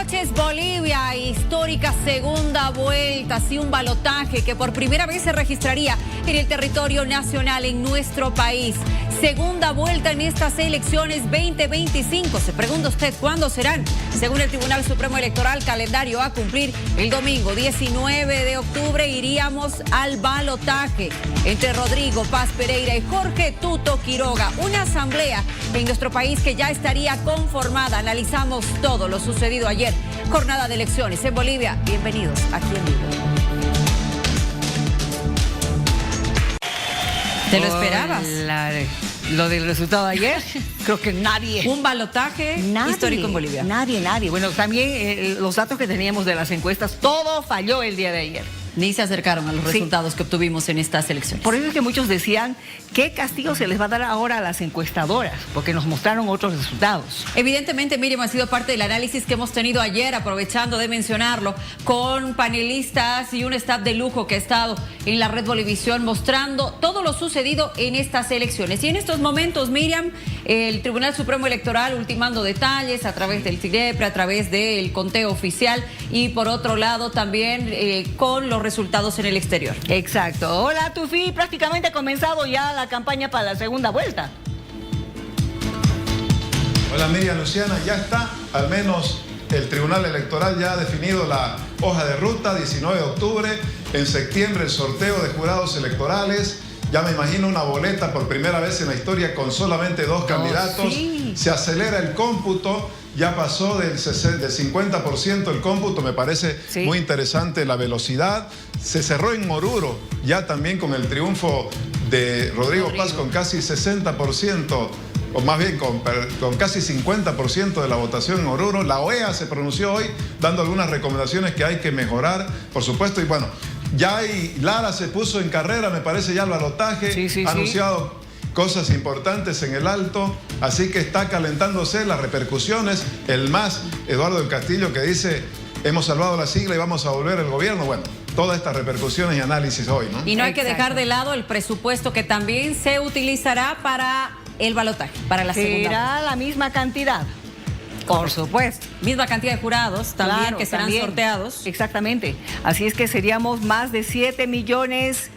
noches, Bolivia. Histórica segunda vuelta, sí, un balotaje que por primera vez se registraría en el territorio nacional en nuestro país. Segunda vuelta en estas elecciones 2025. Se pregunta usted cuándo serán. Según el Tribunal Supremo Electoral, calendario a cumplir el domingo 19 de octubre iríamos al balotaje entre Rodrigo Paz Pereira y Jorge Tuto Quiroga. Una asamblea en nuestro país que ya estaría conformada. Analizamos todo lo sucedido ayer. Jornada de elecciones en Bolivia. Bienvenidos aquí en vivo. ¿Te lo esperabas? Lo del resultado de ayer, creo que nadie. Un balotaje histórico en Bolivia. Nadie. Bueno, también los datos que teníamos de las encuestas, todo falló el día de ayer. Ni se acercaron a los resultados que obtuvimos en estas elecciones. Por eso es que muchos decían, ¿qué castigo se les va a dar ahora a las encuestadoras? Porque nos mostraron otros resultados. Evidentemente, Miriam, ha sido parte del análisis que hemos tenido ayer, aprovechando de mencionarlo, con panelistas y un staff de lujo que ha estado en la red Bolivisión mostrando todo lo sucedido en estas elecciones. Y en estos momentos, Miriam, el Tribunal Supremo Electoral ultimando detalles a través del CIREPRE, a través del conteo oficial y por otro lado también con los resultados en el exterior. Exacto. Hola, Tufi, prácticamente ha comenzado ya la campaña para la segunda vuelta. Hola, Miriam, Luciana, ya está, al menos el Tribunal Electoral ya ha definido la hoja de ruta, 19 de octubre, en septiembre el sorteo de jurados electorales. Ya me imagino una boleta por primera vez en la historia con solamente dos candidatos. Sí. Se acelera el cómputo, ya pasó del 50% el cómputo, me parece muy interesante la velocidad. Se cerró en Oruro, ya también con el triunfo de Rodrigo Paz con casi 60%, o más bien con casi 50% de la votación en Oruro. La OEA se pronunció hoy dando algunas recomendaciones que hay que mejorar, por supuesto, y bueno, ya Lara se puso en carrera, me parece ya el balotaje, ha anunciado cosas importantes en el Alto, así que está calentándose las repercusiones. El MAS, Eduardo del Castillo, que dice, hemos salvado la sigla y vamos a volver al gobierno. Bueno, todas estas repercusiones y análisis hoy, ¿no? Y no hay que dejar de lado el presupuesto que también se utilizará para el balotaje, para la segunda. ¿Será la misma cantidad? Por supuesto. Misma cantidad de jurados también, claro, que serán sorteados. Exactamente. Así es que seríamos más de 7 millones,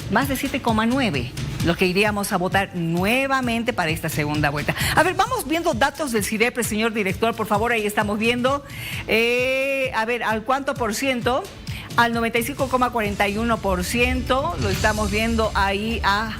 más de 7,9 los que iríamos a votar nuevamente para esta segunda vuelta. A ver, vamos viendo datos del CIREPRE, señor director, por favor, ahí estamos viendo. A ver, ¿al cuánto por ciento? Al 95,41%, lo estamos viendo ahí a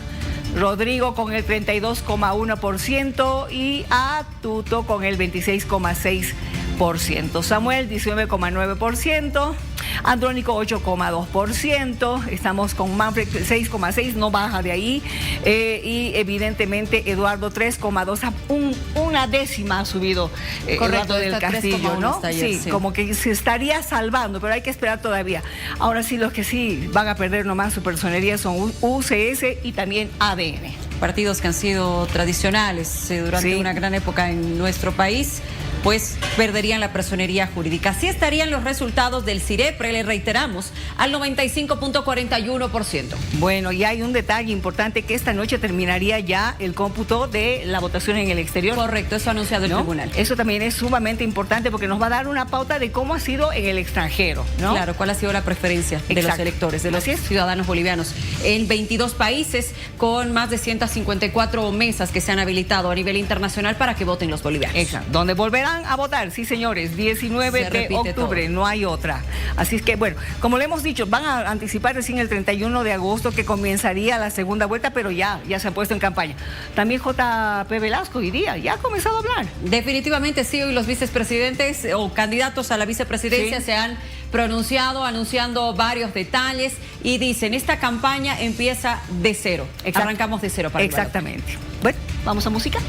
Rodrigo con el 32,1% y a Tuto con el 26,6%. Samuel 19,9%, Andrónico 8,2%, estamos con Manfred 6,6%, no baja de ahí, y evidentemente Eduardo 3,2%, una décima ha subido Eduardo del Castillo, ¿no? Ayer, sí, como que se estaría salvando, pero hay que esperar todavía. Ahora sí, los que sí van a perder nomás su personería son UCS y también ADN. Partidos que han sido tradicionales durante una gran época en nuestro país, pues perderían la personería jurídica. Así estarían los resultados del CIREPRE, le reiteramos, al 95,41%. Bueno, y hay un detalle importante, que esta noche terminaría ya el cómputo de la votación en el exterior. Correcto, eso ha anunciado el tribunal. Eso también es sumamente importante porque nos va a dar una pauta de cómo ha sido en el extranjero, ¿no? Claro, cuál ha sido la preferencia de los electores, de los ciudadanos bolivianos. En 22 países, con más de 154 mesas que se han habilitado a nivel internacional para que voten los bolivianos. Exacto, donde volverán a votar, sí señores, 19 de octubre, todo. No hay otra. Así es que, bueno, como le hemos dicho, van a anticipar recién el 31 de agosto que comenzaría la segunda vuelta, pero ya se han puesto en campaña. También JP Velasco iría, ya ha comenzado a hablar. Definitivamente sí, hoy los vicepresidentes o candidatos a la vicepresidencia se han pronunciado, anunciando varios detalles y dicen, esta campaña empieza de cero. Arrancamos de cero para el balotaje. Exactamente. Bueno, vamos a música.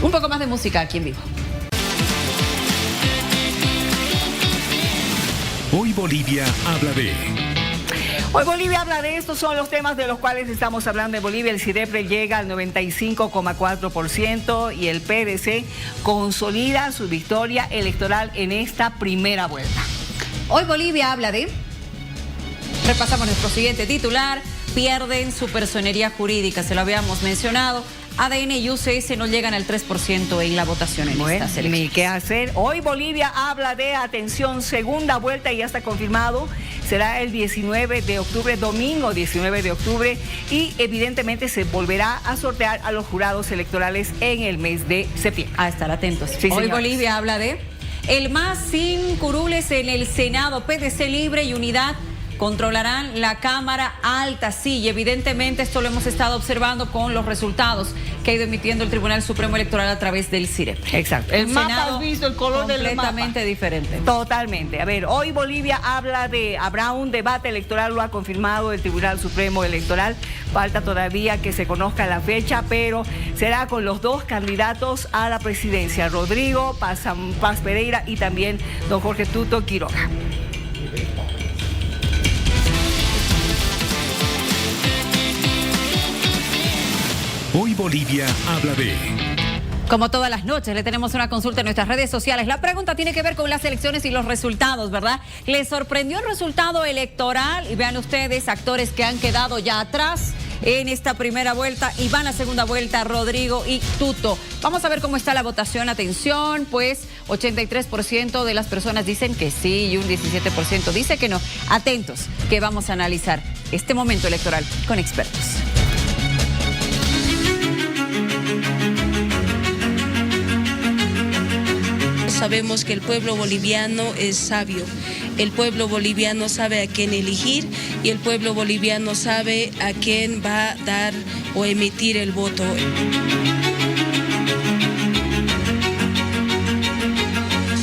Un poco más de música aquí en vivo. Hoy Bolivia habla de... Hoy Bolivia habla de estos, son los temas de los cuales estamos hablando en Bolivia. El CIREPRE llega al 95,4% y el PDC consolida su victoria electoral en esta primera vuelta. Hoy Bolivia habla de... Repasamos nuestro siguiente titular. Pierden su personería jurídica, se lo habíamos mencionado. ADN y UCS no llegan al 3% en la votación en estas elecciones. Ni qué hacer. Hoy Bolivia habla de, atención, segunda vuelta y ya está confirmado. Será el 19 de octubre, domingo 19 de octubre, y evidentemente se volverá a sortear a los jurados electorales en el mes de septiembre. A estar atentos. Sí, Hoy señores. Bolivia habla de el MAS sin curules en el Senado, PDC Libre y Unidad controlarán la Cámara Alta. Sí, y evidentemente esto lo hemos estado observando con los resultados que ha ido emitiendo el Tribunal Supremo Electoral a través del CIREP. Exacto. El mapa, has visto el color del mapa. Completamente diferente. Totalmente. A ver, hoy Bolivia habrá un debate electoral, lo ha confirmado el Tribunal Supremo Electoral. Falta todavía que se conozca la fecha, pero será con los dos candidatos a la presidencia, Rodrigo Paz Pereira y también don Jorge Tuto Quiroga. Hoy Bolivia habla de... Como todas las noches, le tenemos una consulta en nuestras redes sociales. La pregunta tiene que ver con las elecciones y los resultados, ¿verdad? ¿Les sorprendió el resultado electoral? Y vean ustedes, actores que han quedado ya atrás en esta primera vuelta y van a segunda vuelta, Rodrigo y Tuto. Vamos a ver cómo está la votación. Atención, pues 83% de las personas dicen que sí y un 17% dice que no. Atentos, que vamos a analizar este momento electoral con expertos. Sabemos que el pueblo boliviano es sabio, el pueblo boliviano sabe a quién elegir y el pueblo boliviano sabe a quién va a dar o emitir el voto.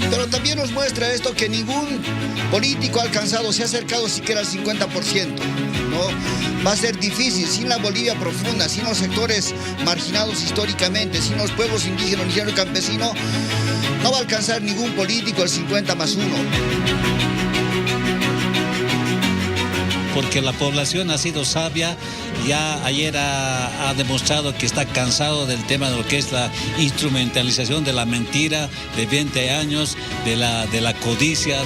Pero también nos muestra esto que ningún político ha alcanzado, se ha acercado siquiera al 50%, ¿no? Va a ser difícil, sin la Bolivia profunda, sin los sectores marginados históricamente, sin los pueblos indígenas, y campesinos, no va a alcanzar ningún político el 50+1. Porque la población ha sido sabia, ya ayer ha demostrado que está cansado del tema de lo que es la instrumentalización de la mentira de 20 años, de la codicia.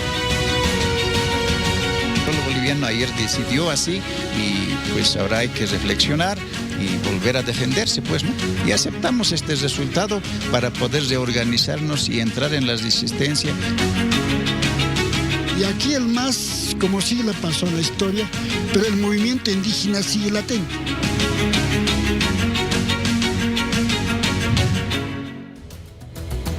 El pueblo boliviano ayer decidió así y pues ahora hay que reflexionar y volver a defenderse, pues, ¿no? Y aceptamos este resultado para poder reorganizarnos y entrar en las resistencias. Y aquí el MAS, como sí le pasó a la historia, pero el movimiento indígena sigue latente.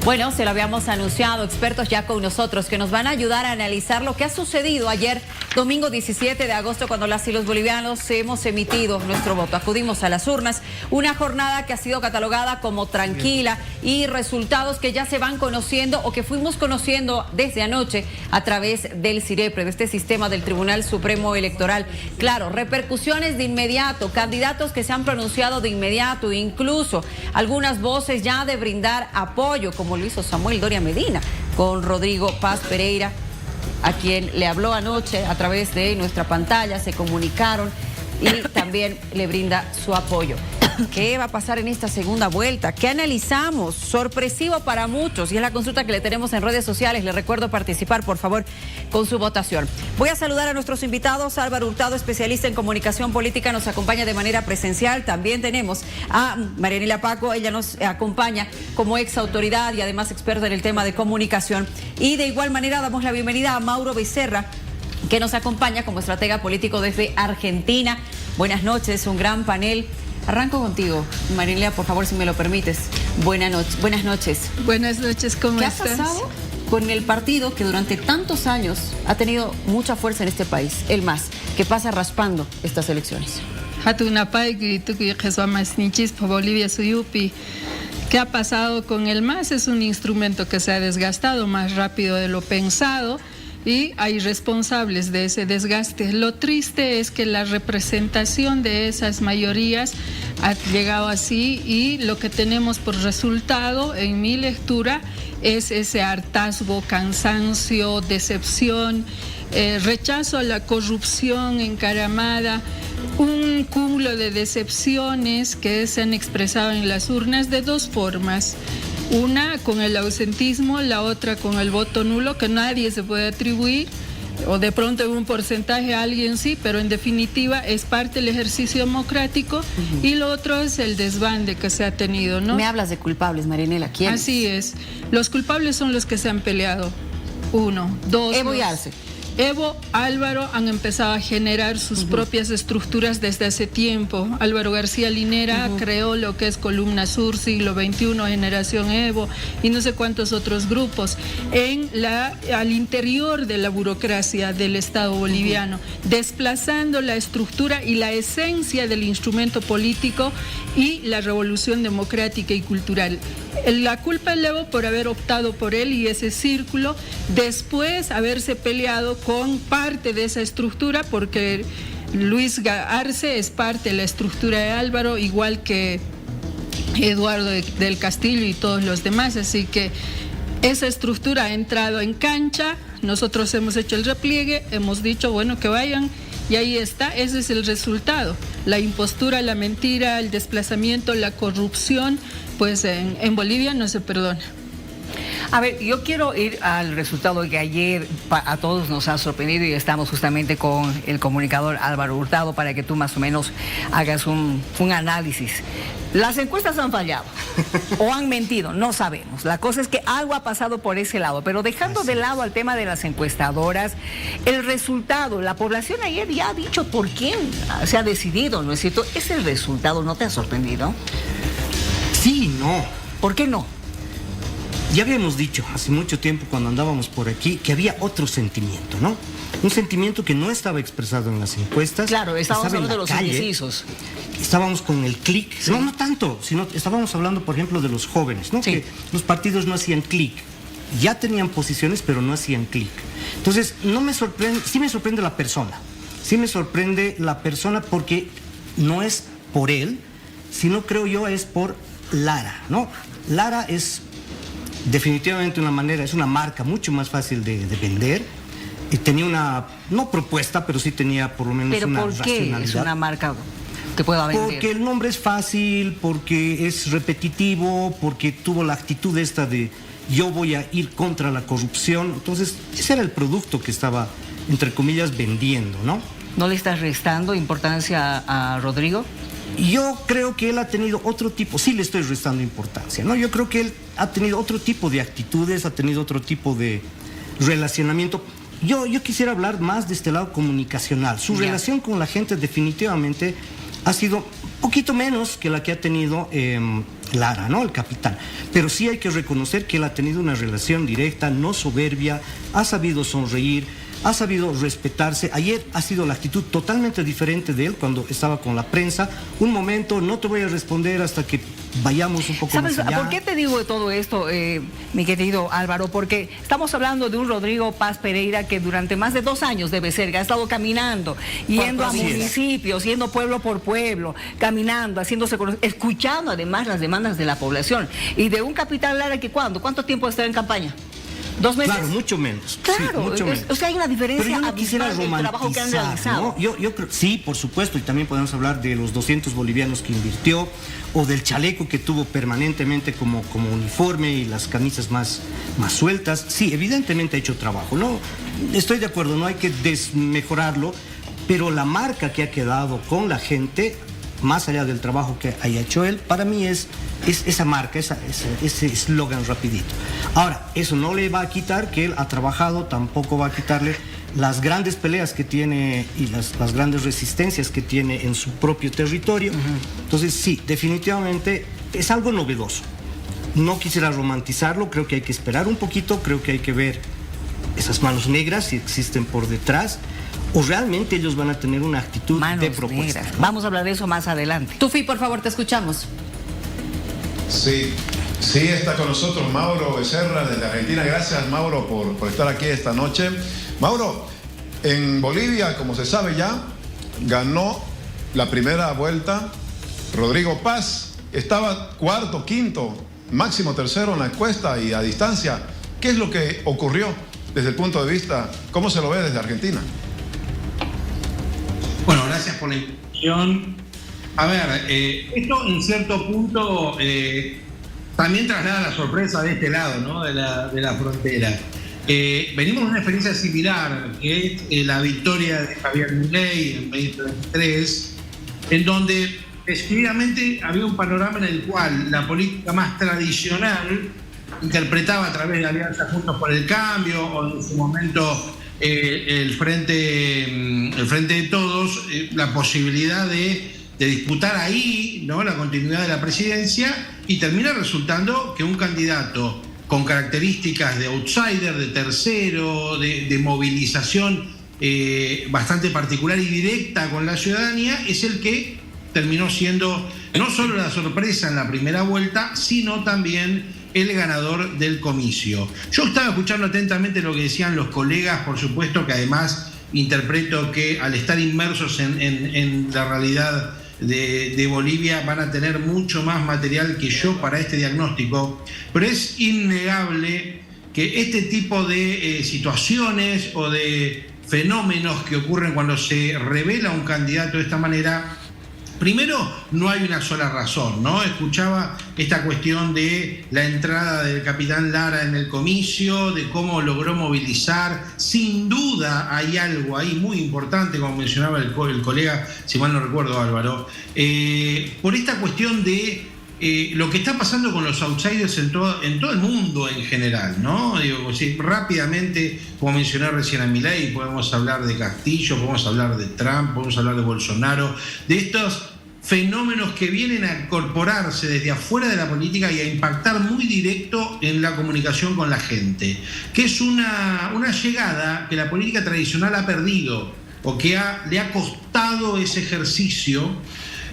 Bueno, se lo habíamos anunciado, expertos ya con nosotros que nos van a ayudar a analizar lo que ha sucedido ayer, domingo 17 de agosto, cuando las y los bolivianos hemos emitido nuestro voto. Acudimos a las urnas, una jornada que ha sido catalogada como tranquila y resultados que ya se van conociendo o que fuimos conociendo desde anoche a través del CIREPRE, de este sistema del Tribunal Supremo Electoral. Claro, repercusiones de inmediato, candidatos que se han pronunciado de inmediato, incluso algunas voces ya de brindar apoyo, como lo hizo Samuel Doria Medina con Rodrigo Paz Pereira, a quien le habló anoche a través de nuestra pantalla, se comunicaron y también le brinda su apoyo. ¿Qué va a pasar en esta segunda vuelta? ¿Qué analizamos? Sorpresivo para muchos y es la consulta que le tenemos en redes sociales. Le recuerdo participar, por favor, con su votación. Voy a saludar a nuestros invitados. Álvaro Hurtado, especialista en comunicación política, nos acompaña de manera presencial. También tenemos a Marianela Paco, ella nos acompaña como ex autoridad y además experta en el tema de comunicación. Y de igual manera damos la bienvenida a Mauro Becerra, que nos acompaña como estratega político desde Argentina. Buenas noches, un gran panel. Arranco contigo, Marianela, por favor, si me lo permites. Buenas noches. Buenas noches, ¿cómo estás? ¿Qué ha pasado con el partido que durante tantos años ha tenido mucha fuerza en este país, el MAS, que pasa raspando estas elecciones? ¿Qué ha pasado con el MAS? Es un instrumento que se ha desgastado más rápido de lo pensado y hay responsables de ese desgaste. Lo triste es que la representación de esas mayorías ha llegado así y lo que tenemos por resultado, en mi lectura, es ese hartazgo, cansancio, decepción, rechazo a la corrupción encaramada, un cúmulo de decepciones que se han expresado en las urnas de dos formas. Una con el ausentismo, la otra con el voto nulo, que nadie se puede atribuir, o de pronto en un porcentaje a alguien sí, pero en definitiva es parte del ejercicio democrático. Y lo otro es el desbande que se ha tenido, ¿no? Me hablas de culpables, Marianela, ¿quién? Así es. Los culpables son los que se han peleado. 1, 2. Evo y Arce. Evo, Álvaro han empezado a generar sus propias estructuras desde hace tiempo. Álvaro García Linera creó lo que es Columna Sur, Siglo XXI, Generación Evo y no sé cuántos otros grupos al interior de la burocracia del Estado boliviano, desplazando la estructura y la esencia del instrumento político y la revolución democrática y cultural. La culpa es de Evo por haber optado por él y ese círculo, después haberse peleado con parte de esa estructura, porque Luis Arce es parte de la estructura de Álvaro, igual que Eduardo del Castillo y todos los demás, así que esa estructura ha entrado en cancha. Nosotros hemos hecho el repliegue, hemos dicho, bueno, que vayan, y ahí está, ese es el resultado. La impostura, la mentira, el desplazamiento, la corrupción, pues en Bolivia no se perdona. A ver, yo quiero ir al resultado que ayer a todos nos ha sorprendido y estamos justamente con el comunicador Álvaro Hurtado para que tú más o menos hagas un análisis. Las encuestas han fallado o han mentido, no sabemos. La cosa es que algo ha pasado por ese lado, pero dejando de lado al tema de las encuestadoras, el resultado, la población ayer ya ha dicho por quién se ha decidido, ¿no es cierto? ¿Ese resultado no te ha sorprendido? Sí, no. ¿Por qué no? Ya habíamos dicho hace mucho tiempo cuando andábamos por aquí que había otro sentimiento, ¿no? Un sentimiento que no estaba expresado en las encuestas. Claro, estábamos hablando de los indecisos. Estábamos con el clic, sí. No tanto, sino estábamos hablando, por ejemplo, de los jóvenes, ¿no? Sí. Que los partidos no hacían clic. Ya tenían posiciones, pero no hacían clic. Entonces, no me sorprende, sí me sorprende la persona. Sí me sorprende la persona porque no es por él, sino creo yo es por Lara, ¿no? Lara es definitivamente es una marca mucho más fácil de vender. Y tenía una, no propuesta, pero sí tenía por lo menos una racionalidad. ¿Pero por qué es una marca que pueda vender? Porque el nombre es fácil, porque es repetitivo, porque tuvo la actitud esta de yo voy a ir contra la corrupción. Entonces, ese era el producto que estaba, entre comillas, vendiendo, ¿no? ¿No le estás restando importancia a Rodrigo? Yo creo que él ha tenido otro tipo, sí le estoy restando importancia, ¿no? Yo creo que él ha tenido otro tipo de actitudes, ha tenido otro tipo de relacionamiento. Yo quisiera hablar más de este lado comunicacional. Su relación con la gente definitivamente ha sido un poquito menos que la que ha tenido Lara, ¿no? El capitán. Pero sí hay que reconocer que él ha tenido una relación directa, no soberbia, ha sabido sonreír, ha sabido respetarse. Ayer ha sido la actitud totalmente diferente de él cuando estaba con la prensa. Un momento, no te voy a responder hasta que vayamos un poco más allá. ¿Por qué te digo de todo esto, mi querido Álvaro? Porque estamos hablando de un Rodrigo Paz Pereira que durante más de 2 años debe ser, que ha estado caminando, yendo a municipios, yendo pueblo por pueblo, caminando, haciéndose conocer, escuchando además las demandas de la población. Y de un capitán Lara que ¿cuánto tiempo está en campaña? 2 meses. Claro, mucho menos. Claro, sí, mucho menos. O sea, hay una diferencia. Pero yo no quisiera romantizar del trabajo que han realizado. ¿no? Yo creo, sí, por supuesto, y también podemos hablar de los 200 bolivianos que invirtió, o del chaleco que tuvo permanentemente como uniforme y las camisas más sueltas. Sí, evidentemente ha hecho trabajo, ¿no? Estoy de acuerdo, no hay que desmejorarlo, pero la marca que ha quedado con la gente, más allá del trabajo que haya hecho él, para mí es esa marca, ese eslogan rapidito. Ahora, eso no le va a quitar que él ha trabajado, tampoco va a quitarle las grandes peleas que tiene y las grandes resistencias que tiene en su propio territorio. Entonces, sí, definitivamente es algo novedoso. No quisiera romantizarlo, creo que hay que esperar un poquito, creo que hay que ver esas manos negras si existen por detrás. ¿O realmente ellos van a tener una actitud de propuesta? Vamos a hablar de eso más adelante. Tufi, por favor, te escuchamos. Sí, está con nosotros Mauro Becerra desde Argentina. Gracias, Mauro, por estar aquí esta noche. Mauro, en Bolivia, como se sabe ya, ganó la primera vuelta Rodrigo Paz. Estaba cuarto, quinto, máximo tercero en la encuesta y a distancia. ¿Qué es lo que ocurrió desde el punto de vista, cómo se lo ve desde Argentina? Bueno, gracias por la invitación. A ver, esto en cierto punto también traslada la sorpresa de este lado, ¿no? De la frontera. Venimos de una experiencia similar, que es la victoria de Javier Milei en 2023, en donde decididamente había un panorama en el cual la política más tradicional interpretaba a través de alianzas Juntos por el Cambio, o en su momento el frente de Todos, la posibilidad de disputar ahí, ¿no?, la continuidad de la presidencia, y termina resultando que un candidato con características de outsider, de tercero, de movilización bastante particular y directa con la ciudadanía, es el que terminó siendo no solo la sorpresa en la primera vuelta, sino también el ganador del comicio. Yo estaba escuchando atentamente lo que decían los colegas, por supuesto que además interpreto que al estar inmersos en la realidad de Bolivia van a tener mucho más material que yo para este diagnóstico, pero es innegable que este tipo de situaciones o de fenómenos que ocurren cuando se revela un candidato de esta manera, primero, no hay una sola razón, ¿no? Escuchaba esta cuestión de la entrada del capitán Lara en el comicio, de cómo logró movilizar. Sin duda hay algo ahí muy importante, como mencionaba el colega, si mal no recuerdo, Álvaro, por esta cuestión de lo que está pasando con los outsiders en todo el mundo en general, ¿no? Digo, sí, rápidamente, como mencioné recién a Milei, podemos hablar de Castillo, podemos hablar de Trump, podemos hablar de Bolsonaro, de estos fenómenos que vienen a incorporarse desde afuera de la política y a impactar muy directo en la comunicación con la gente, que es una llegada que la política tradicional ha perdido, o que le ha costado ese ejercicio.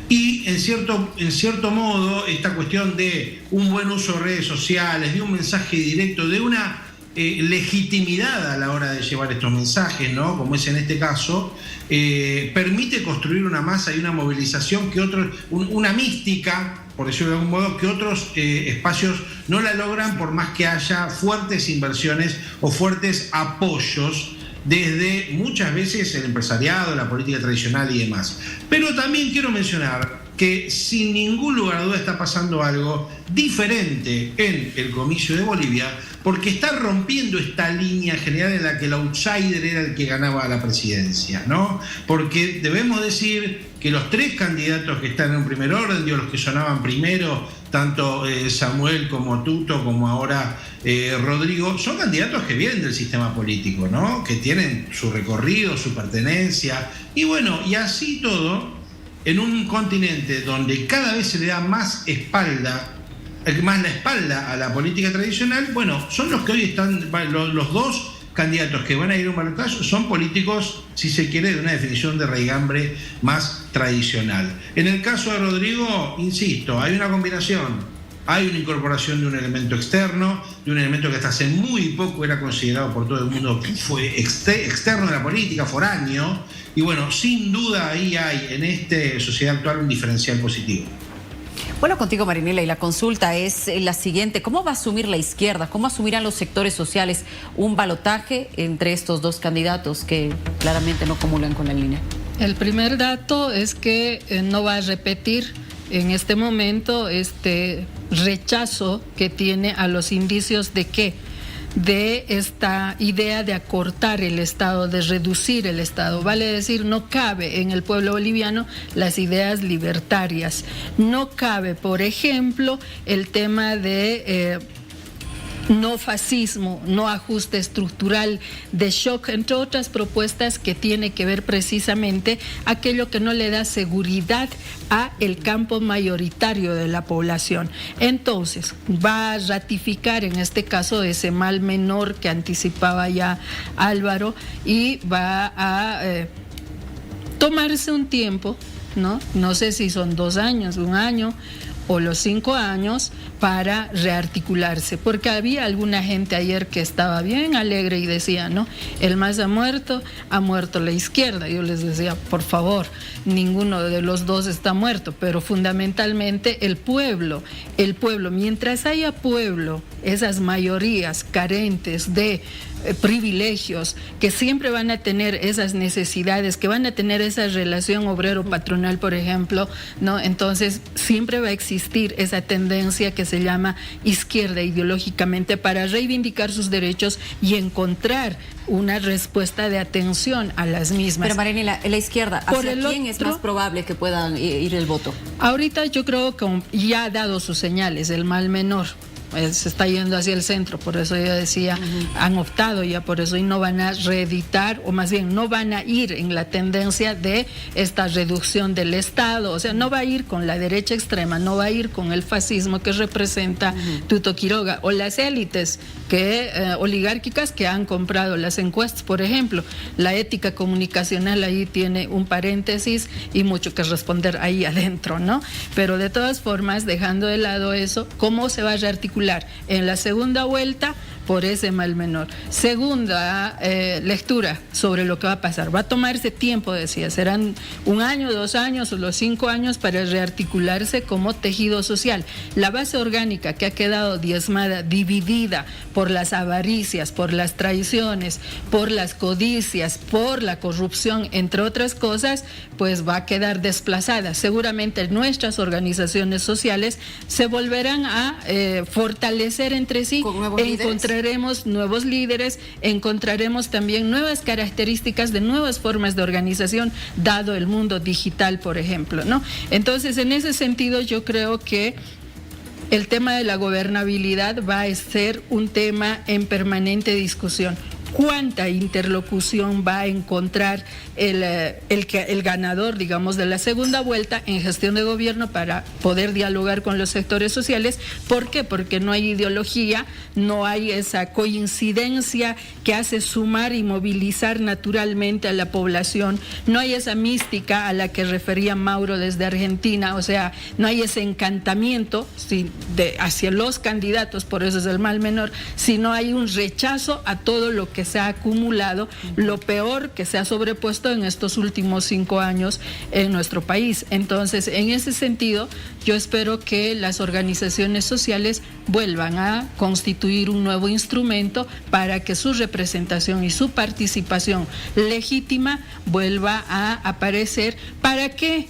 Y en cierto modo, esta cuestión de un buen uso de redes sociales, de un mensaje directo, de una legitimidad a la hora de llevar estos mensajes, ¿no?, como es en este caso, permite construir una masa y una movilización que una mística, por decirlo de algún modo, que otros espacios no la logran, por más que haya fuertes inversiones o fuertes apoyos desde muchas veces el empresariado, la política tradicional y demás. Pero también quiero mencionar que sin ningún lugar a duda está pasando algo diferente en el comicio de Bolivia, porque está rompiendo esta línea general en la que el outsider era el que ganaba la presidencia, ¿no? Porque debemos decir que los tres candidatos que están en un primer orden, digo, los que sonaban primero, tanto Samuel como Tuto, como ahora Rodrigo, son candidatos que vienen del sistema político, ¿no?, que tienen su recorrido, su pertenencia, y bueno, y así todo, en un continente donde cada vez se le da más la espalda a la política tradicional, bueno, son los que hoy están, los dos candidatos que van a ir a un balotaje son políticos, si se quiere, de una definición de raigambre más tradicional. En el caso de Rodrigo, insisto, hay una combinación. Hay una incorporación de un elemento externo, de un elemento que hasta hace muy poco era considerado por todo el mundo, fue externo de la política, foráneo, y bueno, sin duda ahí hay en esta sociedad actual un diferencial positivo. Bueno, contigo, Marinela, y la consulta es la siguiente: ¿cómo va a asumir la izquierda, cómo asumirán los sectores sociales un balotaje entre estos dos candidatos que claramente no comulgan con la línea? El primer dato es que no va a repetir en este momento este rechazo que tiene a los indicios de que de esta idea de acortar el Estado, de reducir el Estado. Vale decir, no cabe en el pueblo boliviano las ideas libertarias. No cabe, por ejemplo, el tema de no fascismo, no ajuste estructural, de shock, entre otras propuestas que tiene que ver precisamente aquello que no le da seguridad a el campo mayoritario de la población. Entonces, va a ratificar en este caso ese mal menor que anticipaba ya Álvaro, y va a tomarse un tiempo, ¿no? No sé si son 2 años, 1 año o los 5 años, para rearticularse, porque había alguna gente ayer que estaba bien alegre y decía, no, el MAS ha muerto la izquierda. Yo les decía, por favor, ninguno de los dos está muerto, pero fundamentalmente el pueblo, mientras haya pueblo, esas mayorías carentes de privilegios, que siempre van a tener esas necesidades, que van a tener esa relación obrero-patronal, por ejemplo, ¿no? Entonces siempre va a existir resistir esa tendencia que se llama izquierda ideológicamente para reivindicar sus derechos y encontrar una respuesta de atención a las mismas. Pero Marianela, en la izquierda, ¿hacia quién es más probable que pueda ir el voto? Ahorita yo creo que ya ha dado sus señales, el mal menor. Se está yendo hacia el centro, por eso yo decía, han optado ya por eso y no van a reeditar, o más bien no van a ir en la tendencia de esta reducción del Estado, o sea, no va a ir con la derecha extrema, no va a ir con el fascismo que representa Tuto Quiroga, o las élites oligárquicas que han comprado las encuestas, por ejemplo. La ética comunicacional ahí tiene un paréntesis y mucho que responder ahí adentro, ¿no? Pero de todas formas, dejando de lado eso, ¿cómo se va a rearticular en la segunda vuelta? Por ese mal menor. Segunda lectura sobre lo que va a pasar. Va a tomarse tiempo, decía, serán 1 año, 2 años o los 5 años para rearticularse como tejido social. La base orgánica que ha quedado diezmada, dividida por las avaricias, por las traiciones, por las codicias, por la corrupción, entre otras cosas, pues va a quedar desplazada. Seguramente nuestras organizaciones sociales se volverán a fortalecer entre sí, encontraremos nuevos líderes, encontraremos también nuevas características de nuevas formas de organización, dado el mundo digital, por ejemplo, ¿no? Entonces, en ese sentido, yo creo que el tema de la gobernabilidad va a ser un tema en permanente discusión. ¿Cuánta interlocución va a encontrar el ganador, digamos, de la segunda vuelta en gestión de gobierno para poder dialogar con los sectores sociales? ¿Por qué? Porque no hay ideología, no hay esa coincidencia que hace sumar y movilizar naturalmente a la población, no hay esa mística a la que refería Mauro desde Argentina, o sea, no hay ese encantamiento hacia los candidatos, por eso es el mal menor, sino hay un rechazo a todo lo que se ha acumulado, lo peor que se ha sobrepuesto en estos últimos 5 años en nuestro país. Entonces, en ese sentido, yo espero que las organizaciones sociales vuelvan a constituir un nuevo instrumento para que su representación y su participación legítima vuelva a aparecer. ¿Para qué?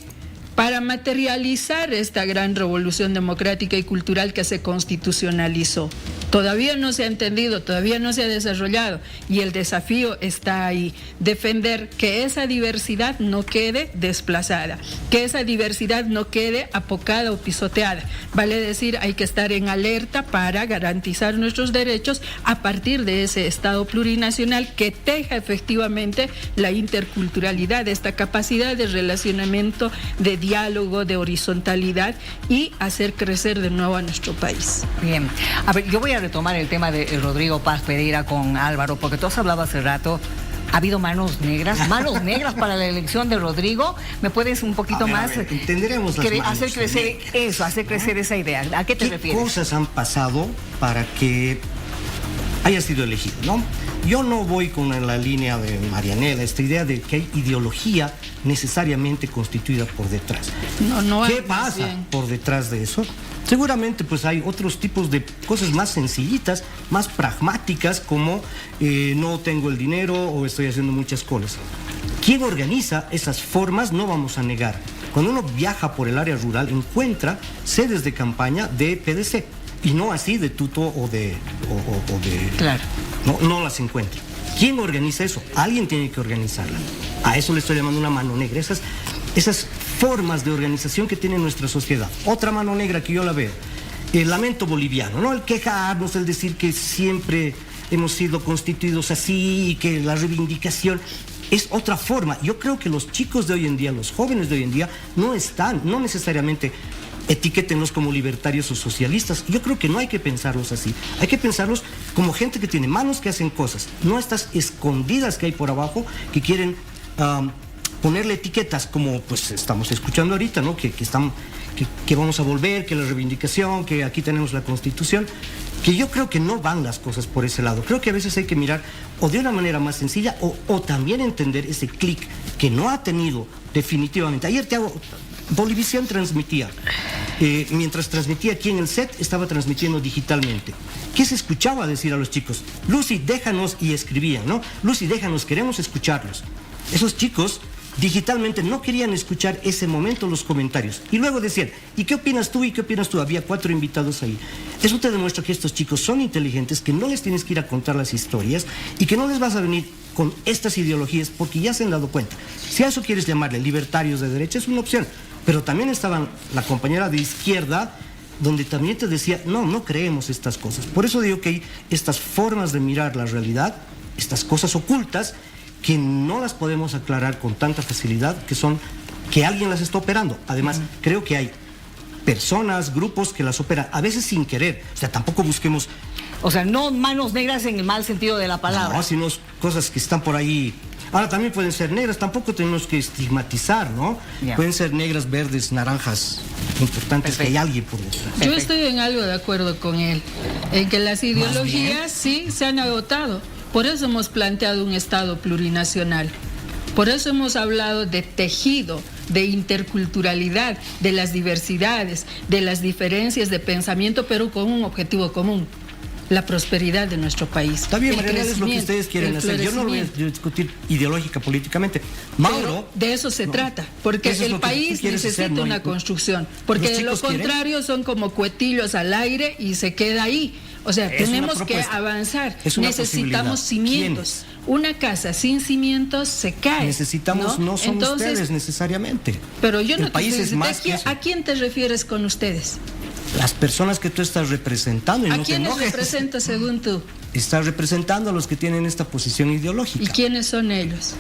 Para materializar esta gran revolución democrática y cultural que se constitucionalizó. Todavía no se ha entendido, todavía no se ha desarrollado y el desafío está ahí, defender que esa diversidad no quede desplazada, que esa diversidad no quede apocada o pisoteada. Vale decir, hay que estar en alerta para garantizar nuestros derechos a partir de ese Estado plurinacional que teja efectivamente la interculturalidad, esta capacidad de relacionamiento, de diálogo, de horizontalidad y hacer crecer de nuevo a nuestro país. Bien, a ver, yo voy a retomar el tema de Rodrigo Paz Pereira con Álvaro, porque tú has hablado hace rato, ha habido manos negras para la elección de Rodrigo. ¿Me puedes un poquito más entenderemos hacer crecer eso, hacer crecer esa idea? ¿A qué te refieres? ¿Qué cosas han pasado para que haya sido elegido, no? Yo no voy con la línea de Marianela, esta idea de que hay ideología necesariamente constituida por detrás. ¿Qué pasa por detrás de eso? Seguramente pues hay otros tipos de cosas más sencillitas, más pragmáticas, como no tengo el dinero o estoy haciendo muchas cosas. ¿Quién organiza esas formas? No vamos a negar. Cuando uno viaja por el área rural, encuentra sedes de campaña de PDC. Y no así de Tuto o de claro. No las encuentra. ¿Quién organiza eso? Alguien tiene que organizarla. A eso le estoy llamando una mano negra. Esas formas de organización que tiene nuestra sociedad. Otra mano negra que yo la veo. El lamento boliviano, ¿no? El quejarnos, el decir que siempre hemos sido constituidos así y que la reivindicación es otra forma. Yo creo que los chicos de hoy en día, los jóvenes de hoy en día, no necesariamente etiquétenlos como libertarios o socialistas. Yo creo que no hay que pensarlos así. Hay que pensarlos como gente que tiene manos que hacen cosas, no estas escondidas que hay por abajo que quieren ponerle etiquetas como pues estamos escuchando ahorita, ¿no? Que vamos a volver, que la reivindicación, que aquí tenemos la Constitución, que yo creo que no van las cosas por ese lado. Creo que a veces hay que mirar o de una manera más sencilla o también entender ese clic que no ha tenido definitivamente. Ayer Bolivisión transmitía, mientras transmitía aquí en el set, estaba transmitiendo digitalmente. ¿Qué se escuchaba decir a los chicos? Lucy, déjanos, y escribían, ¿no? Lucy, déjanos, queremos escucharlos. Esos chicos digitalmente no querían escuchar ese momento los comentarios. Y luego decían, ¿y qué opinas tú? ¿Y qué opinas tú? Había 4 invitados ahí. Eso te demuestra que estos chicos son inteligentes, que no les tienes que ir a contar las historias y que no les vas a venir con estas ideologías porque ya se han dado cuenta. Si a eso quieres llamarle libertarios de derecha, es una opción. Pero también estaban la compañera de izquierda, donde también te decía, no creemos estas cosas. Por eso digo que hay estas formas de mirar la realidad, estas cosas ocultas, que no las podemos aclarar con tanta facilidad, que alguien las está operando. Además, creo que hay personas, grupos que las operan, a veces sin querer. O sea, tampoco busquemos... O sea, no manos negras en el mal sentido de la palabra. No, sino cosas que están por ahí. Ahora, también pueden ser negras, tampoco tenemos que estigmatizar, ¿no? Yeah. Pueden ser negras, verdes, naranjas. Lo importante es que hay alguien por detrás. Yo estoy en algo de acuerdo con él, en que las ideologías sí se han agotado. Por eso hemos planteado un Estado plurinacional. Por eso hemos hablado de tejido, de interculturalidad, de las diversidades, de las diferencias de pensamiento, pero con un objetivo común: la prosperidad de nuestro país. Está bien, Marianela, es lo que ustedes quieren hacer. Yo no voy a discutir ideológica, políticamente. Mauro... Pero de eso se trata, porque el país necesita una construcción. Porque de lo contrario son como cuetillos al aire y se queda ahí. O sea, tenemos que avanzar. Necesitamos cimientos. Una casa sin cimientos se cae. Necesitamos, no son ustedes necesariamente. Pero yo no el país es más que eso. ¿A quién te refieres con ustedes? Las personas que tú estás representando. Y ¿A quiénes representas según tú? Estás representando a los que tienen esta posición ideológica. ¿Y quiénes son ellos?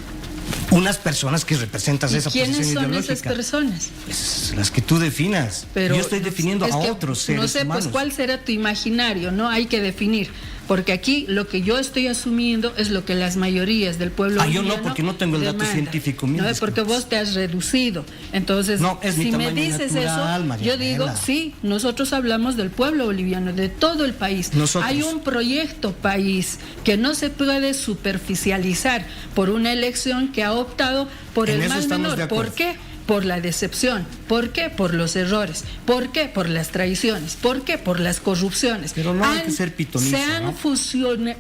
Unas personas que representan esa posición ideológica. ¿Quiénes son esas personas? Pues las que tú definas. Pero yo estoy definiendo a otros seres no sé, humanos. Pues cuál será tu imaginario, ¿no? Hay que definir. Porque aquí lo que yo estoy asumiendo es lo que las mayorías del pueblo yo no, porque no tengo el dato científico mío. No, es porque vos te has reducido. Entonces, si me dices eso, yo digo, sí, nosotros hablamos del pueblo boliviano, de todo el país. Hay un proyecto país que no se puede superficializar por una elección que ha optado por el mal menor. ¿Por qué? Por la decepción. ¿Por qué? Por los errores. ¿Por qué? Por las traiciones. ¿Por qué? Por las corrupciones. Pero no hay que ser pitonisa,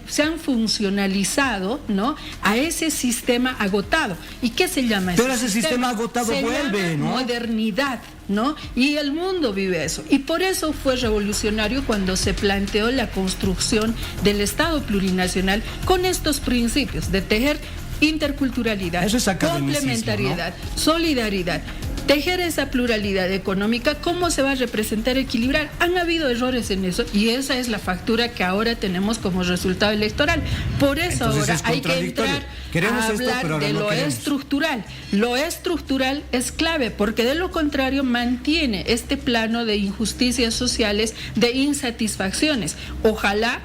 se han funcionalizado, ¿no?, a ese sistema agotado. ¿Y qué se llama ese sistema? Pero ese sistema agotado vuelve, ¿no? Modernidad, ¿no? Y el mundo vive eso. Y por eso fue revolucionario cuando se planteó la construcción del Estado plurinacional con estos principios de tejer interculturalidad, complementariedad, ¿no?, solidaridad, tejer esa pluralidad económica. ¿Cómo se va a representar, equilibrar? Han habido errores en eso y esa es la factura que ahora tenemos como resultado electoral. Por eso ahora hay que entrar a hablar de lo estructural. Lo estructural es clave, porque de lo contrario mantiene este plano de injusticias sociales, de insatisfacciones. Ojalá.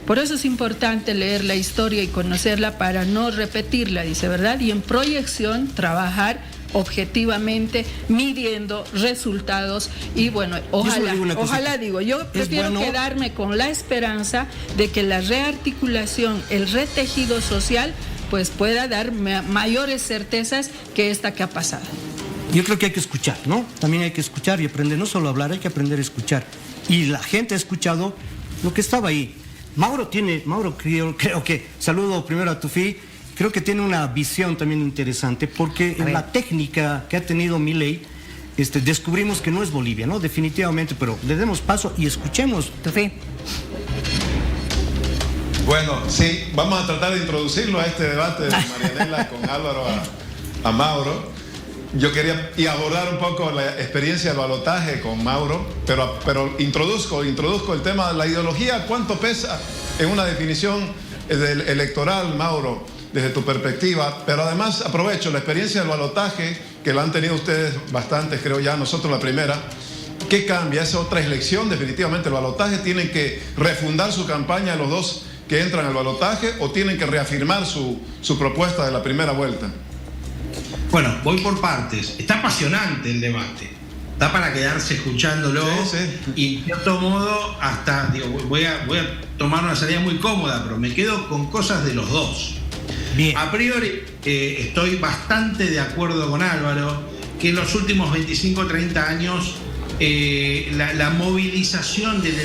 Por eso es importante leer la historia y conocerla para no repetirla, dice, ¿verdad? Y en proyección trabajar objetivamente, midiendo resultados y yo prefiero quedarme con la esperanza de que la rearticulación, el retejido social, pues pueda dar mayores certezas que esta que ha pasado. Yo creo que hay que escuchar, ¿no? También hay que escuchar y aprender, no solo hablar, hay que aprender a escuchar. Y la gente ha escuchado lo que estaba ahí. Mauro creo que, saludo primero a Tufi, creo que tiene una visión también interesante, porque en la técnica que ha tenido Milei, descubrimos que no es Bolivia, ¿no? Definitivamente, pero le demos paso y escuchemos. Tufi. Bueno, sí, vamos a tratar de introducirlo a este debate de Marianela con Álvaro a Mauro. Yo quería abordar un poco la experiencia del balotaje con Mauro, pero introduzco el tema de la ideología. ¿Cuánto pesa en una definición electoral, Mauro, desde tu perspectiva? Pero además aprovecho la experiencia del balotaje, que la han tenido ustedes bastantes, creo ya, nosotros la primera. ¿Qué cambia? Es otra elección, definitivamente. ¿El balotaje tienen que refundar su campaña los dos que entran al balotaje o tienen que reafirmar su propuesta de la primera vuelta? Bueno, voy por partes. Está apasionante el debate. Está para quedarse escuchándolo. Sí. Y de cierto modo, voy a tomar una salida muy cómoda, pero me quedo con cosas de los dos. Bien. A priori, estoy bastante de acuerdo con Álvaro, que en los últimos 25 o 30 años la movilización del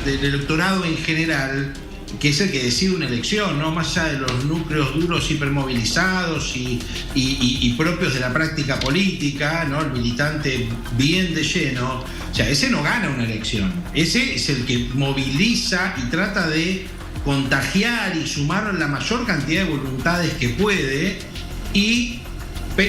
electorado en general que es el que decide una elección, ¿no? Más allá de los núcleos duros hipermovilizados y propios de la práctica política, ¿no? El militante bien de lleno, o sea, ese no gana una elección, ese es el que moviliza y trata de contagiar y sumar la mayor cantidad de voluntades que puede y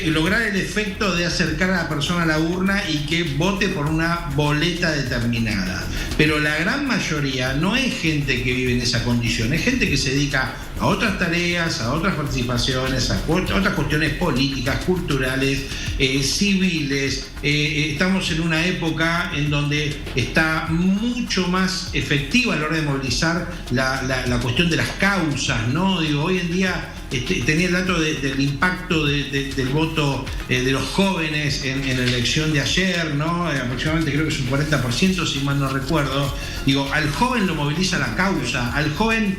lograr el efecto de acercar a la persona a la urna y que vote por una boleta determinada. Pero la gran mayoría no es gente que vive en esa condición, es gente que se dedica a otras tareas, a otras participaciones, a otras cuestiones políticas, culturales, civiles. Estamos en una época en donde está mucho más efectiva a la hora de movilizar la cuestión de las causas, ¿no? Digo, hoy en día tenía el dato del impacto del voto de los jóvenes en la elección de ayer, ¿no? Aproximadamente creo que es un 40%, si mal no recuerdo. Digo, al joven lo moviliza la causa, al joven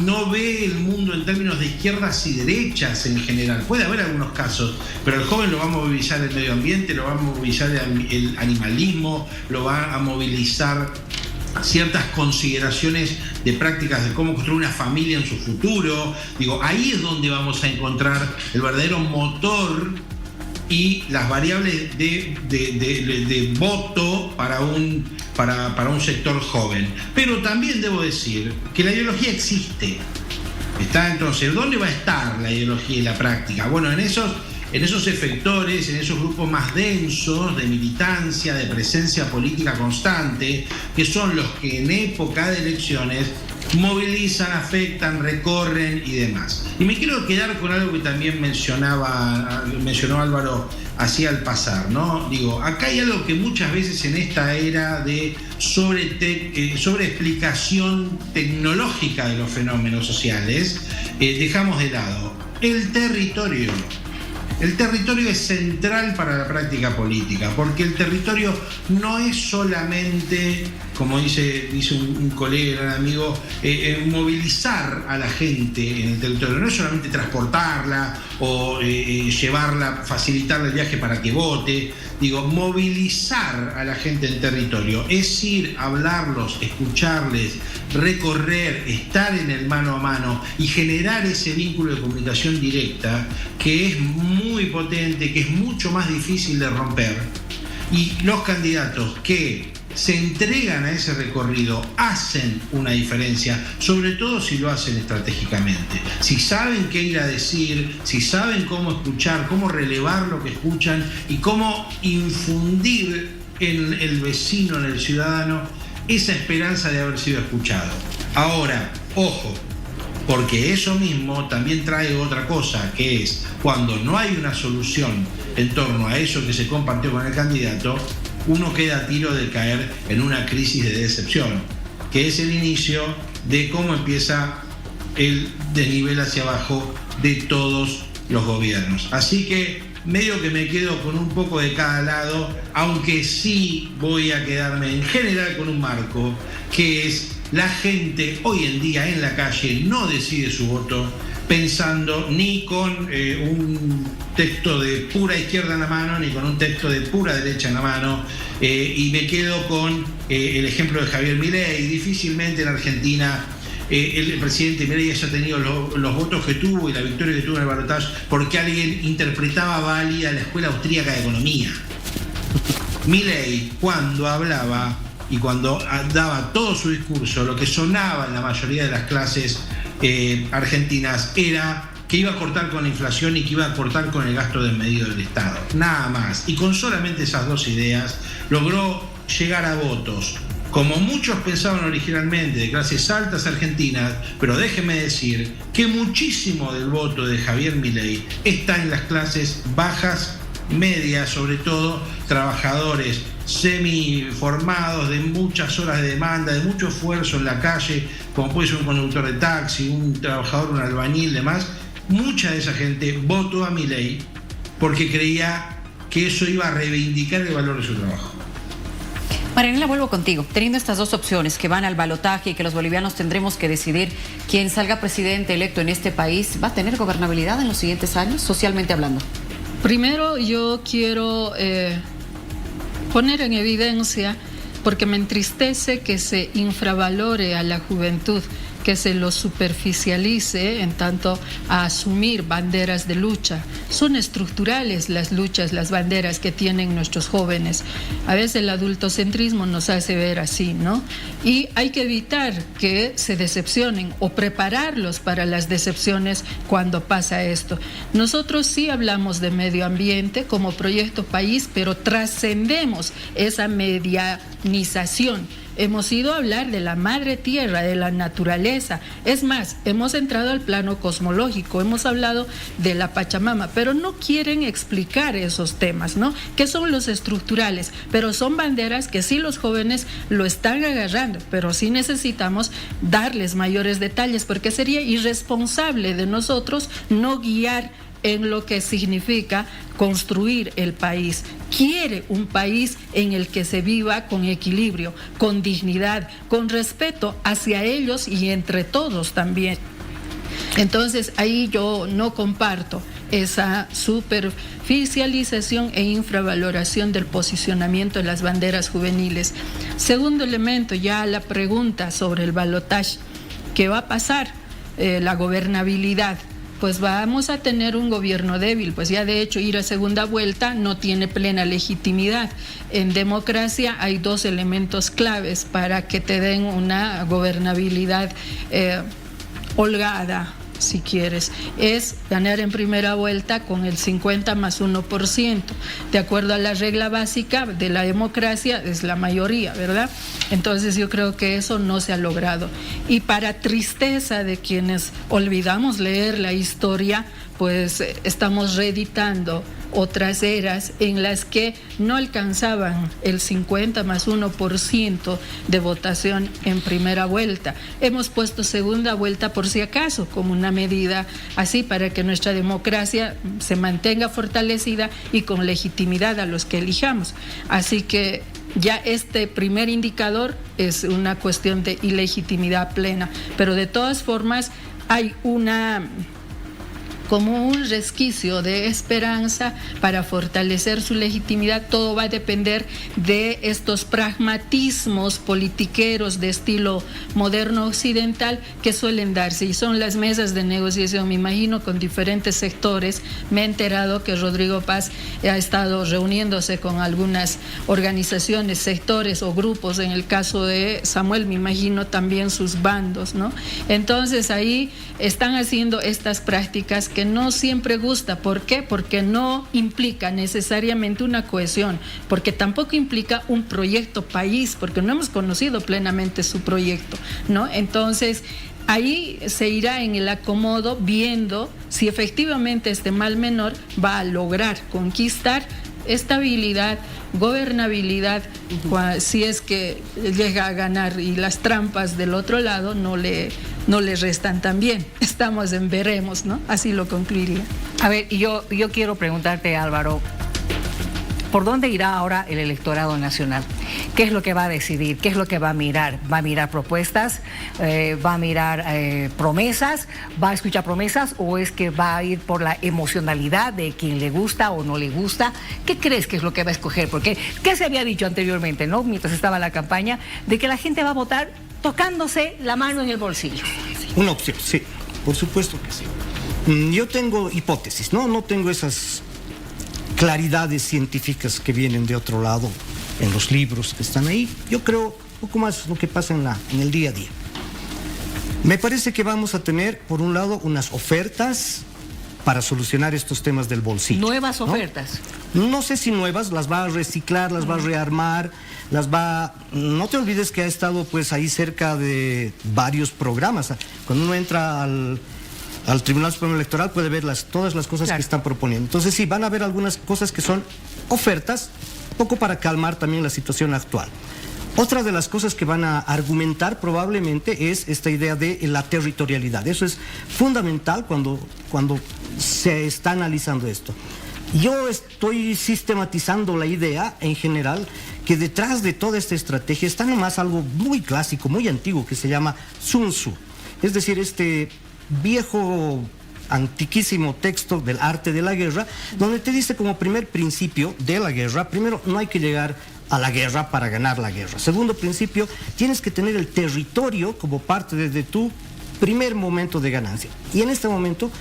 no ve el mundo en términos de izquierdas y derechas en general. Puede haber algunos casos, pero el joven lo va a movilizar el medio ambiente, lo va a movilizar el animalismo, lo va a movilizar ciertas consideraciones de prácticas de cómo construir una familia en su futuro. Digo, ahí es donde vamos a encontrar el verdadero motor y las variables de voto para un sector joven. Pero también debo decir que la ideología existe. Está entonces, ¿dónde va a estar la ideología y la práctica? Bueno, en esos efectores, en esos grupos más densos de militancia, de presencia política constante, que son los que en época de elecciones movilizan, afectan, recorren y demás. Y me quiero quedar con algo que también mencionó Álvaro así al pasar, ¿no? Digo, acá hay algo que muchas veces en esta era de sobreexplicación tecnológica de los fenómenos sociales dejamos de lado. El territorio. El territorio es central para la práctica política, porque el territorio no es solamente, como dice un colega, un amigo, movilizar a la gente en el territorio, no es solamente transportarla o llevarla, facilitarle el viaje para que vote. Digo, movilizar a la gente en territorio es ir, hablarlos, escucharles, recorrer, estar en el mano a mano y generar ese vínculo de comunicación directa que es muy potente, que es mucho más difícil de romper. Y los candidatos que se entregan a ese recorrido hacen una diferencia, sobre todo si lo hacen estratégicamente. Si saben qué ir a decir, si saben cómo escuchar, cómo relevar lo que escuchan y cómo infundir en el vecino, en el ciudadano, esa esperanza de haber sido escuchado. Ahora, ojo, porque eso mismo también trae otra cosa, que es cuando no hay una solución en torno a eso que se compartió con el candidato, uno queda a tiro de caer en una crisis de decepción, que es el inicio de cómo empieza el desnivel hacia abajo de todos los gobiernos. Así que medio que me quedo con un poco de cada lado, aunque sí voy a quedarme en general con un marco, que es la gente hoy en día en la calle no decide su voto pensando ni con un texto de pura izquierda en la mano, ni con un texto de pura derecha en la mano, y me quedo con el ejemplo de Javier Milei. Difícilmente en Argentina el presidente Milei haya tenido los votos que tuvo y la victoria que tuvo en el balotaje porque alguien interpretaba válida la Escuela Austríaca de Economía. Milei, cuando hablaba y cuando daba todo su discurso, lo que sonaba en la mayoría de las clases argentinas era que iba a cortar con la inflación y que iba a cortar con el gasto desmedido del Estado. Nada más. Y con solamente esas dos ideas logró llegar a votos, como muchos pensaban originalmente, de clases altas argentinas, pero déjeme decir que muchísimo del voto de Javier Milei está en las clases bajas, medias, sobre todo trabajadores semiformados de muchas horas de demanda, de mucho esfuerzo en la calle, como puede ser un conductor de taxi, un trabajador, un albañil, demás. Mucha de esa gente votó a Milei porque creía que eso iba a reivindicar el valor de su trabajo. Marianela, vuelvo contigo. Teniendo estas dos opciones que van al balotaje y que los bolivianos tendremos que decidir quién salga presidente electo en este país, ¿va a tener gobernabilidad en los siguientes años, socialmente hablando? Primero, yo quiero poner en evidencia, porque me entristece que se infravalore a la juventud. que se lo superficialice en tanto a asumir banderas de lucha. Son estructurales las luchas, las banderas que tienen nuestros jóvenes. A veces el adultocentrismo nos hace ver así, ¿no? Y hay que evitar que se decepcionen o prepararlos para las decepciones cuando pasa esto. Nosotros sí hablamos de medio ambiente como proyecto país, pero trascendemos esa medianización. Hemos ido a hablar de la madre tierra, de la naturaleza. Es más, hemos entrado al plano cosmológico, hemos hablado de la Pachamama, pero no quieren explicar esos temas, ¿no? Que son los estructurales, pero son banderas que sí los jóvenes lo están agarrando, pero sí necesitamos darles mayores detalles, porque sería irresponsable de nosotros no guiar en lo que significa construir el país. Quiere un país en el que se viva con equilibrio, con dignidad, con respeto hacia ellos y entre todos también. Entonces ahí yo no comparto esa superficialización e infravaloración del posicionamiento de las banderas juveniles. Segundo elemento, ya la pregunta sobre el balotaje. ¿Qué va a pasar? La gobernabilidad. Pues vamos a tener un gobierno débil, pues ya de hecho ir a segunda vuelta no tiene plena legitimidad. En democracia hay dos elementos claves para que te den una gobernabilidad holgada, si quieres, es ganar en primera vuelta con el 50 más 1%. De acuerdo a la regla básica de la democracia es la mayoría, ¿verdad? Entonces yo creo que eso no se ha logrado. Y para tristeza de quienes olvidamos leer la historia, pues estamos reeditando otras eras en las que no alcanzaban el 50 más 1% de votación en primera vuelta. Hemos puesto segunda vuelta por si acaso, como una medida así para que nuestra democracia se mantenga fortalecida y con legitimidad a los que elijamos. Así que ya este primer indicador es una cuestión de ilegitimidad plena, pero de todas formas hay como un resquicio de esperanza para fortalecer su legitimidad. Todo va a depender de estos pragmatismos politiqueros de estilo moderno occidental que suelen darse, y son las mesas de negociación, me imagino, con diferentes sectores. Me he enterado que Rodrigo Paz ha estado reuniéndose con algunas organizaciones, sectores o grupos, en el caso de Samuel, me imagino también sus bandos, ¿no? Entonces ahí están haciendo estas prácticas que no siempre gusta. ¿Por qué? Porque no implica necesariamente una cohesión, porque tampoco implica un proyecto país, porque no hemos conocido plenamente su proyecto, ¿no? Entonces ahí se irá en el acomodo viendo si efectivamente este mal menor va a lograr conquistar estabilidad, gobernabilidad, si es que llega a ganar y las trampas del otro lado no le restan también. Estamos en veremos, ¿no? Así lo concluiría. A ver, yo quiero preguntarte, Álvaro, ¿por dónde irá ahora el electorado nacional? ¿Qué es lo que va a decidir? ¿Qué es lo que va a mirar? ¿Va a mirar propuestas? ¿Va a mirar promesas? ¿Va a escuchar promesas? ¿O es que va a ir por la emocionalidad de quien le gusta o no le gusta? ¿Qué crees que es lo que va a escoger? Porque, ¿qué se había dicho anteriormente, ¿no? Mientras estaba la campaña, de que la gente va a votar tocándose la mano en el bolsillo. Una opción, sí, por supuesto que sí. Yo tengo hipótesis, no tengo esas claridades científicas que vienen de otro lado en los libros que están ahí. Yo creo un poco más lo que pasa en el día a día. Me parece que vamos a tener, por un lado, unas ofertas para solucionar estos temas del bolsillo. ¿Nuevas ofertas? No sé si nuevas, las va a reciclar, las va a rearmar, no te olvides que ha estado pues ahí cerca de varios programas. Cuando uno entra al Tribunal Supremo Electoral puede ver todas las cosas que están proponiendo. Entonces sí, van a haber algunas cosas que son ofertas, un poco para calmar también la situación actual. Otra de las cosas que van a argumentar probablemente es esta idea de la territorialidad. Eso es fundamental cuando se está analizando esto. Yo estoy sistematizando la idea en general que detrás de toda esta estrategia está nomás algo muy clásico, muy antiguo, que se llama Sun Tzu. Es decir, este viejo, antiquísimo texto del arte de la guerra, donde te dice como primer principio de la guerra, primero, no hay que llegar a la guerra para ganar la guerra. Segundo principio, tienes que tener el territorio como parte de tu primer momento de ganancia. Y en este momento,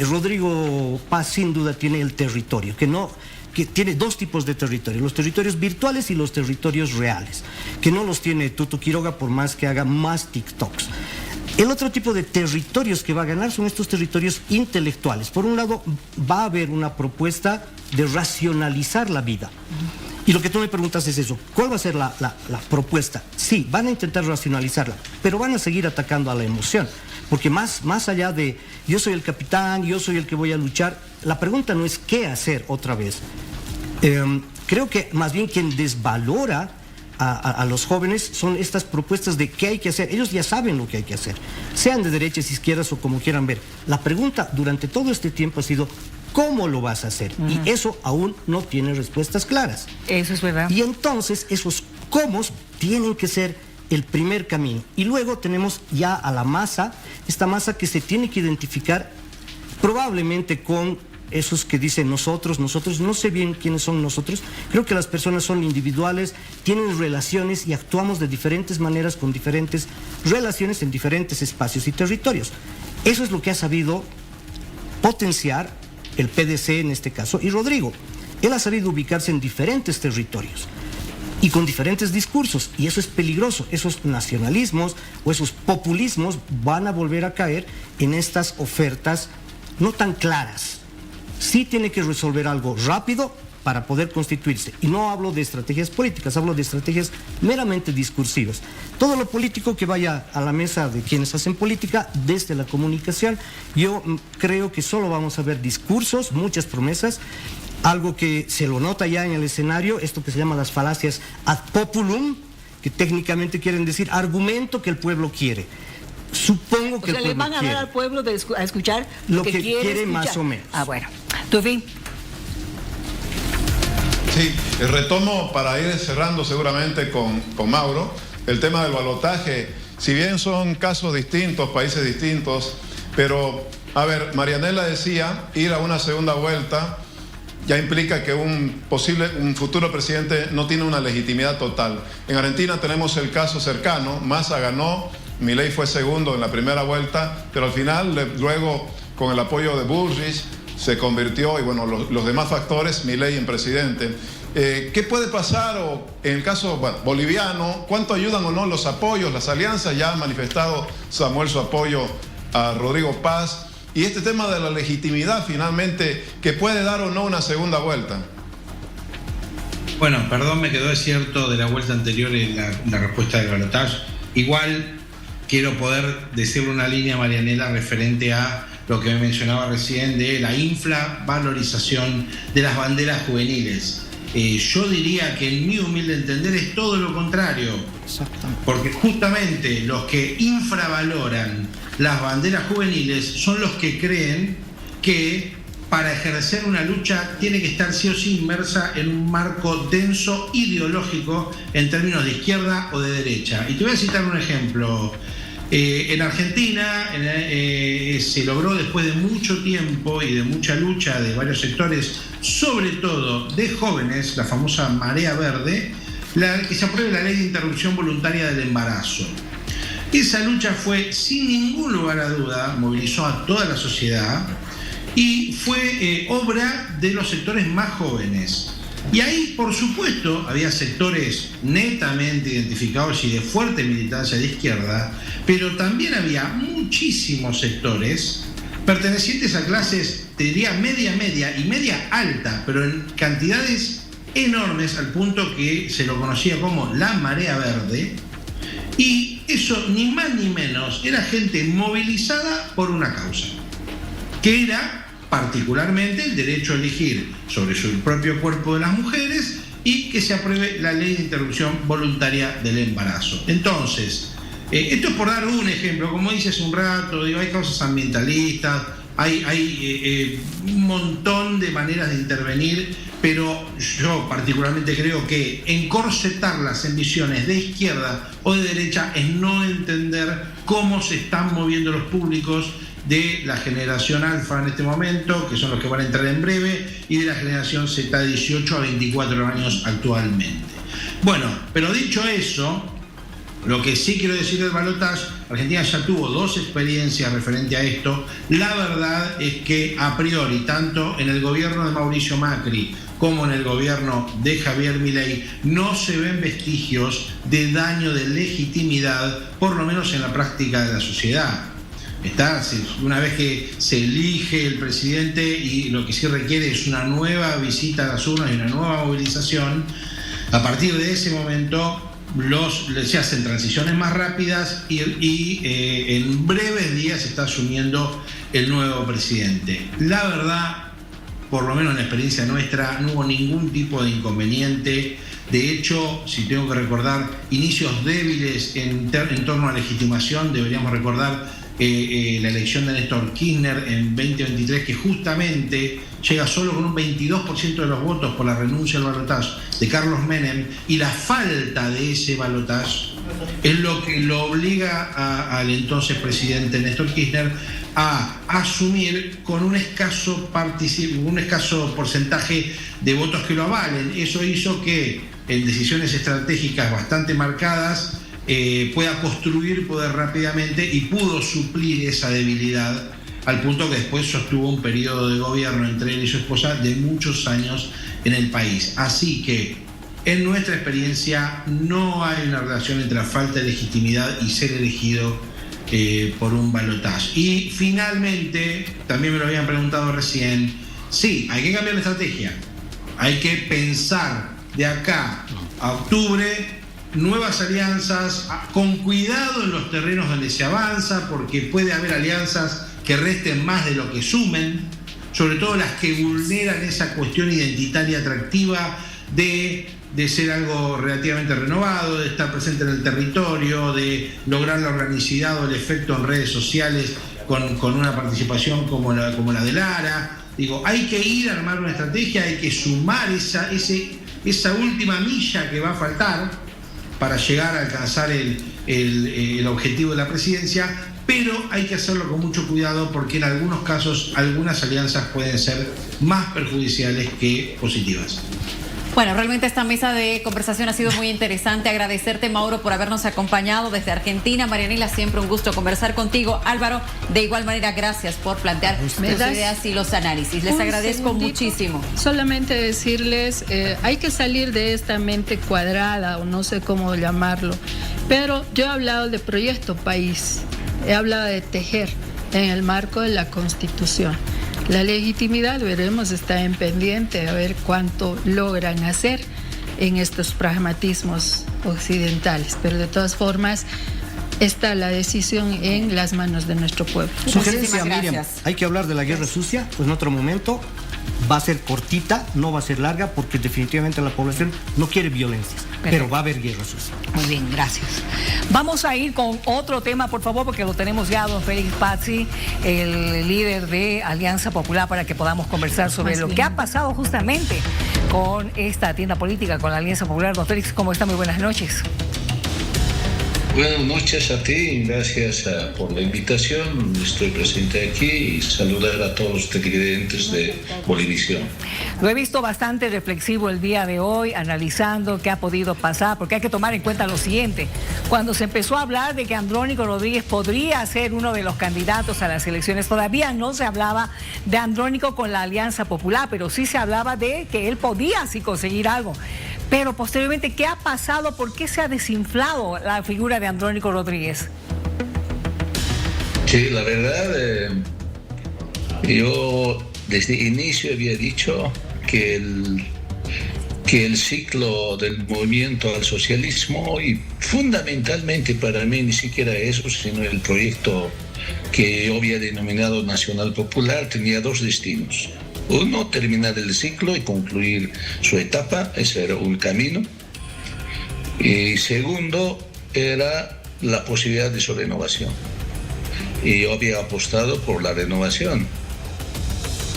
Rodrigo Paz sin duda tiene el territorio, que tiene dos tipos de territorios, los territorios virtuales y los territorios reales, que no los tiene Tuto Quiroga por más que haga más TikToks. El otro tipo de territorios que va a ganar son estos territorios intelectuales. Por un lado, va a haber una propuesta de racionalizar la vida. Y lo que tú me preguntas es eso, ¿cuál va a ser la propuesta? Sí, van a intentar racionalizarla, pero van a seguir atacando a la emoción. Porque más allá de yo soy el capitán, yo soy el que voy a luchar, la pregunta no es qué hacer otra vez. Creo que más bien quien desvalora a los jóvenes son estas propuestas de qué hay que hacer. Ellos ya saben lo que hay que hacer, sean de derechas, izquierdas o como quieran ver. La pregunta durante todo este tiempo ha sido ¿cómo lo vas a hacer? Y eso aún no tiene respuestas claras. Eso es verdad. Y entonces esos cómo tienen que ser el primer camino. Y luego tenemos ya a la masa, esta masa que se tiene que identificar probablemente con esos que dicen nosotros, no sé bien quiénes son nosotros. Creo que las personas son individuales, tienen relaciones y actuamos de diferentes maneras con diferentes relaciones en diferentes espacios y territorios. Eso es lo que ha sabido potenciar el PDC en este caso y Rodrigo. Él ha sabido ubicarse en diferentes territorios y con diferentes discursos, y eso es peligroso. Esos nacionalismos o esos populismos van a volver a caer en estas ofertas no tan claras. Sí tiene que resolver algo rápido para poder constituirse. Y no hablo de estrategias políticas, hablo de estrategias meramente discursivas. Todo lo político que vaya a la mesa de quienes hacen política, desde la comunicación, yo creo que solo vamos a ver discursos, muchas promesas, algo que se lo nota ya en el escenario, esto que se llama las falacias ad populum, que técnicamente quieren decir argumento que el pueblo quiere. Supongo que el pueblo le van a dar al pueblo a escuchar lo que quiere escuchar. Más o menos. Ah, bueno. ¿Tu fin? Sí, retomo para ir cerrando seguramente con Mauro, el tema del balotaje. Si bien son casos distintos, países distintos, pero, a ver, Marianela decía, ir a una segunda vuelta ya implica que un futuro presidente no tiene una legitimidad total. En Argentina tenemos el caso cercano, Massa ganó, Milei fue segundo en la primera vuelta, pero al final, luego, con el apoyo de Bullrich, se convirtió, y bueno, los demás factores, Milei en presidente. ¿Qué puede pasar en el caso boliviano? ¿Cuánto ayudan o no los apoyos, las alianzas? Ya ha manifestado Samuel su apoyo a Rodrigo Paz. Y este tema de la legitimidad, finalmente, ¿que puede dar o no una segunda vuelta? Bueno, perdón, me quedó desierto de la vuelta anterior en la respuesta del balotaje. Igual quiero poder decirle una línea a Marianela referente a lo que me mencionaba recién de la infravalorización de las banderas juveniles. Yo diría que en mi humilde entender es todo lo contrario. Porque justamente los que infravaloran las banderas juveniles son los que creen que para ejercer una lucha tiene que estar sí o sí inmersa en un marco denso ideológico en términos de izquierda o de derecha. Y te voy a citar un ejemplo. En Argentina se logró después de mucho tiempo y de mucha lucha de varios sectores, sobre todo de jóvenes, la famosa marea verde, que se apruebe la ley de interrupción voluntaria del embarazo. Esa lucha fue, sin ningún lugar a duda, movilizó a toda la sociedad y fue obra de los sectores más jóvenes. Y ahí, por supuesto, había sectores netamente identificados y de fuerte militancia de izquierda, pero también había muchísimos sectores pertenecientes a clases, te diría, media y media alta, pero en cantidades enormes, al punto que se lo conocía como la marea verde. Y eso, ni más ni menos, era gente movilizada por una causa, que era particularmente el derecho a elegir sobre su propio cuerpo de las mujeres y que se apruebe la ley de interrupción voluntaria del embarazo. Entonces, esto es por dar un ejemplo, como dice hace un rato, hay causas ambientalistas, hay un montón de maneras de intervenir, pero yo particularmente creo que encorsetarlas en visiones de izquierda o de derecha es no entender cómo se están moviendo los públicos de la generación alfa en este momento, que son los que van a entrar en breve, y de la generación Z de 18 a 24 años actualmente. Bueno, pero dicho eso, lo que sí quiero decir del balotaje, Argentina ya tuvo 2 experiencias referente a esto. La verdad es que a priori, tanto en el gobierno de Mauricio Macri como en el gobierno de Javier Milei, no se ven vestigios de daño de legitimidad, por lo menos en la práctica de la sociedad. Una vez que se elige el presidente, y lo que sí requiere es una nueva visita a las urnas y una nueva movilización, a partir de ese momento se hacen transiciones más rápidas y en breves días se está asumiendo el nuevo presidente. La verdad, por lo menos en la experiencia nuestra, no hubo ningún tipo de inconveniente. De hecho, si tengo que recordar inicios débiles en torno a legitimación, deberíamos recordar la elección de Néstor Kirchner en 2023, que justamente llega solo con un 22% de los votos por la renuncia al balotaje de Carlos Menem, y la falta de ese balotaje es lo que lo obliga al entonces presidente Néstor Kirchner a asumir con un escaso porcentaje de votos que lo avalen. Eso hizo que en decisiones estratégicas bastante marcadas pueda construir poder rápidamente, y pudo suplir esa debilidad, al punto que después sostuvo un periodo de gobierno entre él y su esposa de muchos años en el país. Así que, en nuestra experiencia, no hay una relación entre la falta de legitimidad y ser elegido por un balotaje. Y finalmente, también me lo habían preguntado recién, sí, hay que cambiar la estrategia. Hay que pensar de acá a octubre nuevas alianzas, con cuidado en los terrenos donde se avanza, porque puede haber alianzas que resten más de lo que sumen, sobre todo las que vulneran esa cuestión identitaria atractiva de ser algo relativamente renovado, de estar presente en el territorio, de lograr la organicidad o el efecto en redes sociales con una participación como la de Lara. Digo, hay que ir a armar una estrategia, hay que sumar esa última milla que va a faltar para llegar a alcanzar el objetivo de la presidencia, pero hay que hacerlo con mucho cuidado, porque en algunos casos algunas alianzas pueden ser más perjudiciales que positivas. Bueno, realmente esta mesa de conversación ha sido muy interesante. Agradecerte, Mauro, por habernos acompañado desde Argentina. Marianela, siempre un gusto conversar contigo. Álvaro, de igual manera, gracias por plantear tus ideas y los análisis. Les agradezco muchísimo. Solamente decirles, hay que salir de esta mente cuadrada, o no sé cómo llamarlo, pero yo he hablado de proyecto país, he hablado de tejer en el marco de la Constitución. La legitimidad, veremos, está en pendiente, a ver cuánto logran hacer en estos pragmatismos occidentales, pero de todas formas está la decisión en las manos de nuestro pueblo. Sugerencia, Miriam, hay que hablar de la guerra sucia, pues en otro momento. Va a ser cortita, no va a ser larga, porque definitivamente la población no quiere violencia, pero va a haber guerra sucia. Muy bien, gracias. Vamos a ir con otro tema, por favor, porque lo tenemos ya, don Félix Pazzi, el líder de Alianza Popular, para que podamos conversar sobre lo que ha pasado justamente con esta tienda política, con la Alianza Popular. Don Félix, ¿cómo está? Muy buenas noches. Buenas noches a ti, gracias por la invitación. Estoy presente aquí y saludar a todos los televidentes de Bolivisión. Lo he visto bastante reflexivo el día de hoy, analizando qué ha podido pasar, porque hay que tomar en cuenta lo siguiente. Cuando se empezó a hablar de que Andrónico Rodríguez podría ser uno de los candidatos a las elecciones, todavía no se hablaba de Andrónico con la Alianza Popular, pero sí se hablaba de que él podía sí conseguir algo. Pero posteriormente, ¿qué ha pasado? ¿Por qué se ha desinflado la figura de Andrónico Rodríguez? Sí, la verdad, yo desde el inicio había dicho que el ciclo del movimiento al socialismo, y fundamentalmente para mí ni siquiera eso, sino el proyecto que yo había denominado Nacional Popular, tenía 2 destinos. Uno, terminar el ciclo y concluir su etapa, ese era un camino. Y segundo, era la posibilidad de su renovación. Y yo había apostado por la renovación.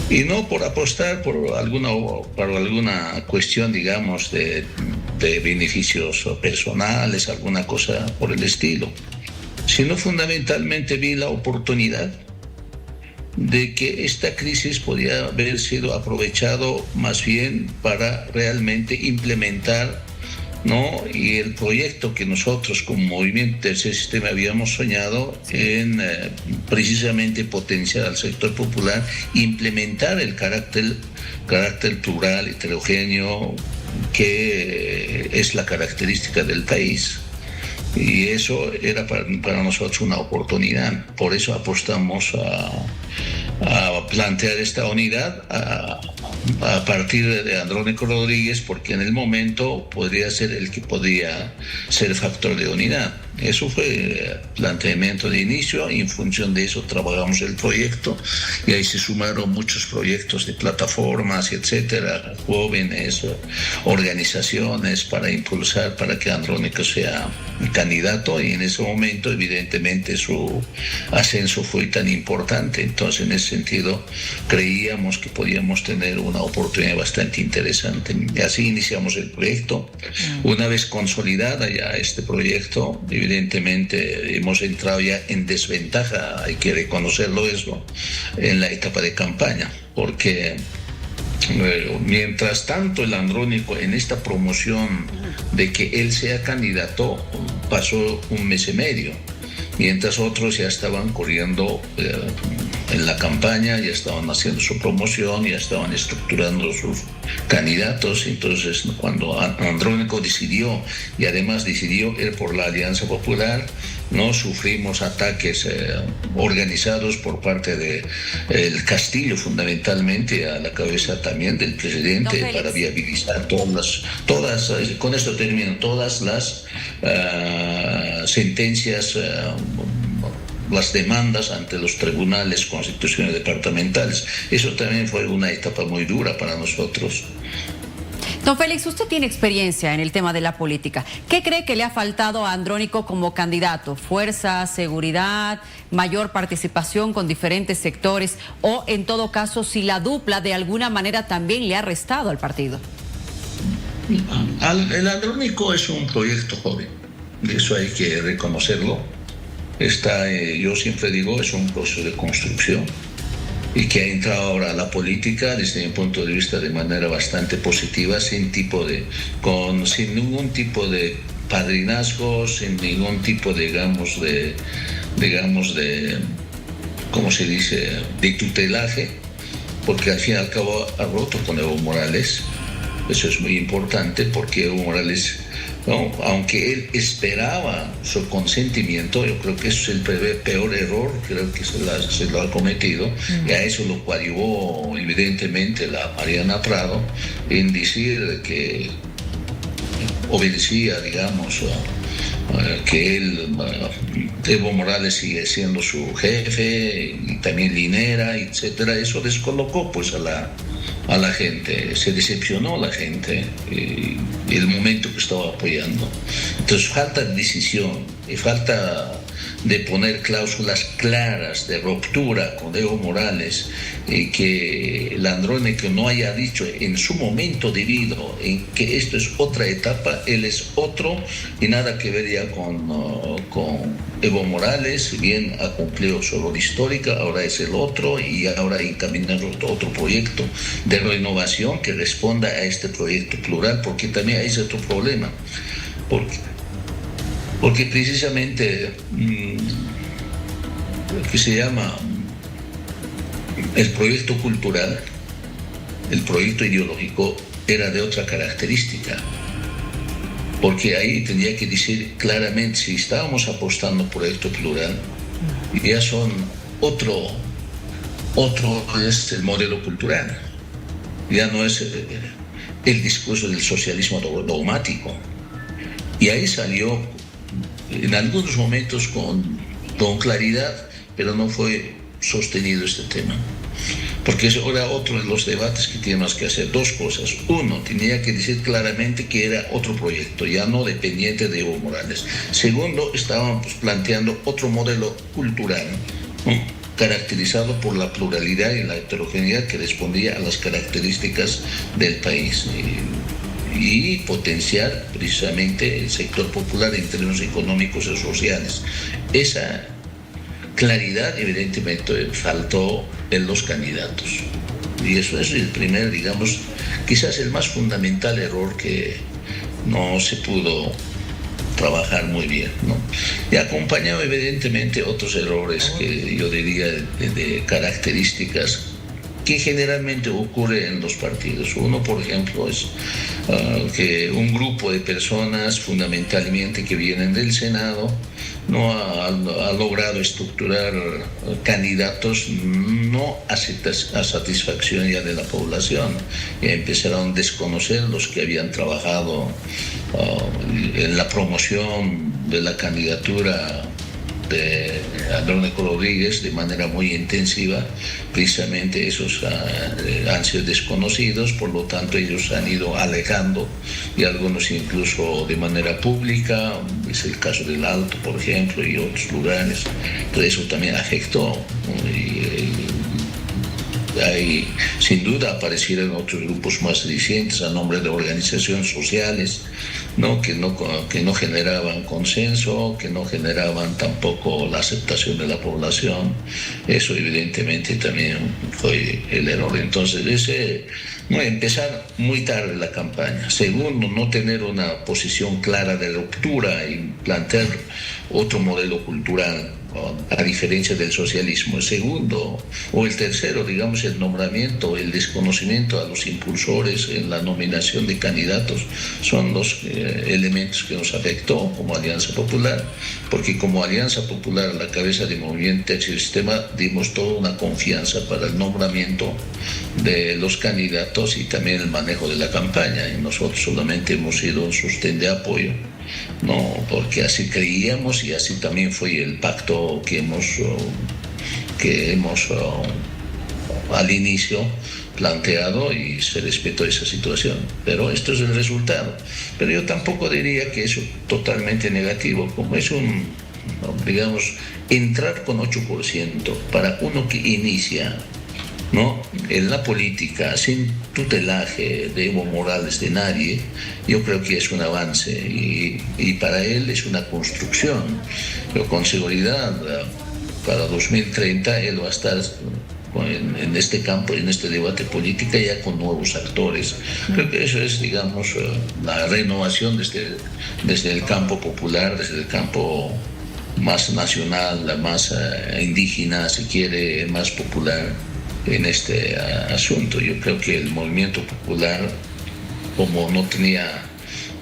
Y no por apostar por alguna cuestión, digamos, de beneficios personales, alguna cosa por el estilo. Sino fundamentalmente vi la oportunidad de que esta crisis podía haber sido aprovechado más bien para realmente implementar ¿no? Y el proyecto que nosotros como Movimiento Tercer Sistema habíamos soñado en precisamente potenciar al sector popular, implementar el carácter plural, heterogéneo, que es la característica del país. Y eso era para nosotros una oportunidad. Por eso apostamos a plantear esta unidad a partir de Andrónico Rodríguez, porque en el momento podría ser el que podría ser factor de unidad. Eso fue el planteamiento de inicio, y en función de eso trabajamos el proyecto, y ahí se sumaron muchos proyectos de plataformas, etcétera, jóvenes, organizaciones, para impulsar para que Andrónico sea candidato, y en ese momento evidentemente su ascenso fue tan importante. Entonces, en ese sentido, creíamos que podíamos tener una oportunidad bastante interesante. Y así iniciamos el proyecto. Una vez consolidada ya este proyecto, evidentemente hemos entrado ya en desventaja, hay que reconocerlo eso, en la etapa de campaña, porque mientras tanto el Andrónico en esta promoción de que él sea candidato pasó 1 mes y medio, mientras otros ya estaban corriendo en la campaña, ya estaban haciendo su promoción, ya estaban estructurando sus candidatos. Entonces, cuando Andrónico decidió, y además decidió ir por la Alianza Popular, no sufrimos ataques organizados por parte del Castillo, fundamentalmente a la cabeza también del presidente, para viabilizar todas con esto termino, todas las sentencias, las demandas ante los tribunales constitucionales departamentales. Eso también fue una etapa muy dura para nosotros. Don Félix, usted tiene experiencia en el tema de la política. ¿Qué cree que le ha faltado a Andrónico como candidato? ¿Fuerza, seguridad, mayor participación con diferentes sectores? O, en todo caso, si la dupla de alguna manera también le ha restado al partido. El Andrónico es un proyecto joven, eso hay que reconocerlo. Yo siempre digo, es un proceso de construcción, y que ha entrado ahora a la política desde mi punto de vista de manera bastante positiva, sin ningún tipo de padrinazgo, sin ningún tipo, digamos de ¿cómo se dice?, de tutelaje, porque al fin y al cabo ha roto con Evo Morales. Eso es muy importante, porque Evo Morales, ¿no?, aunque él esperaba su consentimiento, yo creo que eso es el peor error, creo que se lo ha cometido, y a eso lo coadyuvó evidentemente la Mariana Prado en decir que obedecía, digamos, que Evo Morales sigue siendo su jefe, y también Linera, etcétera. Eso descolocó pues a la gente, se decepcionó la gente el momento que estaba apoyando. Entonces falta decisión y falta de poner cláusulas claras de ruptura con Evo Morales, que el Andrónico no haya dicho en su momento debido en que esto es otra etapa, él es otro, y nada que ver ya con Evo Morales. Si bien ha cumplido su rol histórica, ahora es el otro, y ahora encaminando otro proyecto de renovación que responda a este proyecto plural, porque también hay otro problema, porque precisamente lo que se llama el proyecto cultural, el proyecto ideológico, era de otra característica, porque ahí tendría que decir claramente, si estábamos apostando por proyecto plural, ya son otro es el modelo cultural, ya no es el discurso del socialismo dogmático. Y ahí salió en algunos momentos con claridad, pero no fue sostenido este tema. Porque eso era otro de los debates que teníamos que hacer. Dos cosas. Uno, tenía que decir claramente que era otro proyecto, ya no dependiente de Evo Morales. Segundo, estaban planteando otro modelo cultural, ¿no?, caracterizado por la pluralidad y la heterogeneidad que respondía a las características del país. Y potenciar precisamente el sector popular en términos económicos y sociales. Esa claridad evidentemente faltó en los candidatos, y eso es el primer, digamos, quizás el más fundamental error que no se pudo trabajar muy bien, ¿no? Y acompañado evidentemente otros errores que yo diría de características que generalmente ocurre en los partidos. Uno, por ejemplo, es que un grupo de personas fundamentalmente que vienen del Senado no ha logrado estructurar candidatos no a satisfacción ya de la población. Ya empezaron a desconocer los que habían trabajado en la promoción de la candidatura de Andrónico Rodríguez de manera muy intensiva. Precisamente esos han sido desconocidos, por lo tanto ellos han ido alejando, y algunos incluso de manera pública, es el caso del Alto, por ejemplo, y otros lugares. Entonces eso también afectó, ahí sin duda aparecieron otros grupos más recientes a nombre de organizaciones sociales, ¿no? Que no generaban consenso, que no generaban tampoco la aceptación de la población. Eso evidentemente también fue el error. Entonces empezar muy tarde la campaña. Segundo, no tener una posición clara de ruptura y plantear otro modelo cultural a diferencia del socialismo. El segundo, o el tercero, digamos, el nombramiento, el desconocimiento a los impulsores en la nominación de candidatos son los elementos que nos afectó como Alianza Popular, porque como Alianza Popular a la cabeza del movimiento Tercer Sistema dimos toda una confianza para el nombramiento de los candidatos y también el manejo de la campaña, y nosotros solamente hemos sido un sostén de apoyo, no, porque así creíamos y así también fue el pacto que hemos al inicio planteado, y se respetó esa situación. Pero esto es el resultado. Pero yo tampoco diría que es totalmente negativo, como es digamos, entrar con 8% para uno que inicia, ¿no?, en la política sin tutelaje de Evo Morales, de nadie. Yo creo que es un avance y para él es una construcción, pero con seguridad para 2030 él va a estar en este campo, en este debate político, ya con nuevos actores. Creo que eso es, digamos, la renovación desde el campo popular, desde el campo más nacional, más indígena, si quiere, más popular en este asunto. Yo creo que el movimiento popular, como no tenía,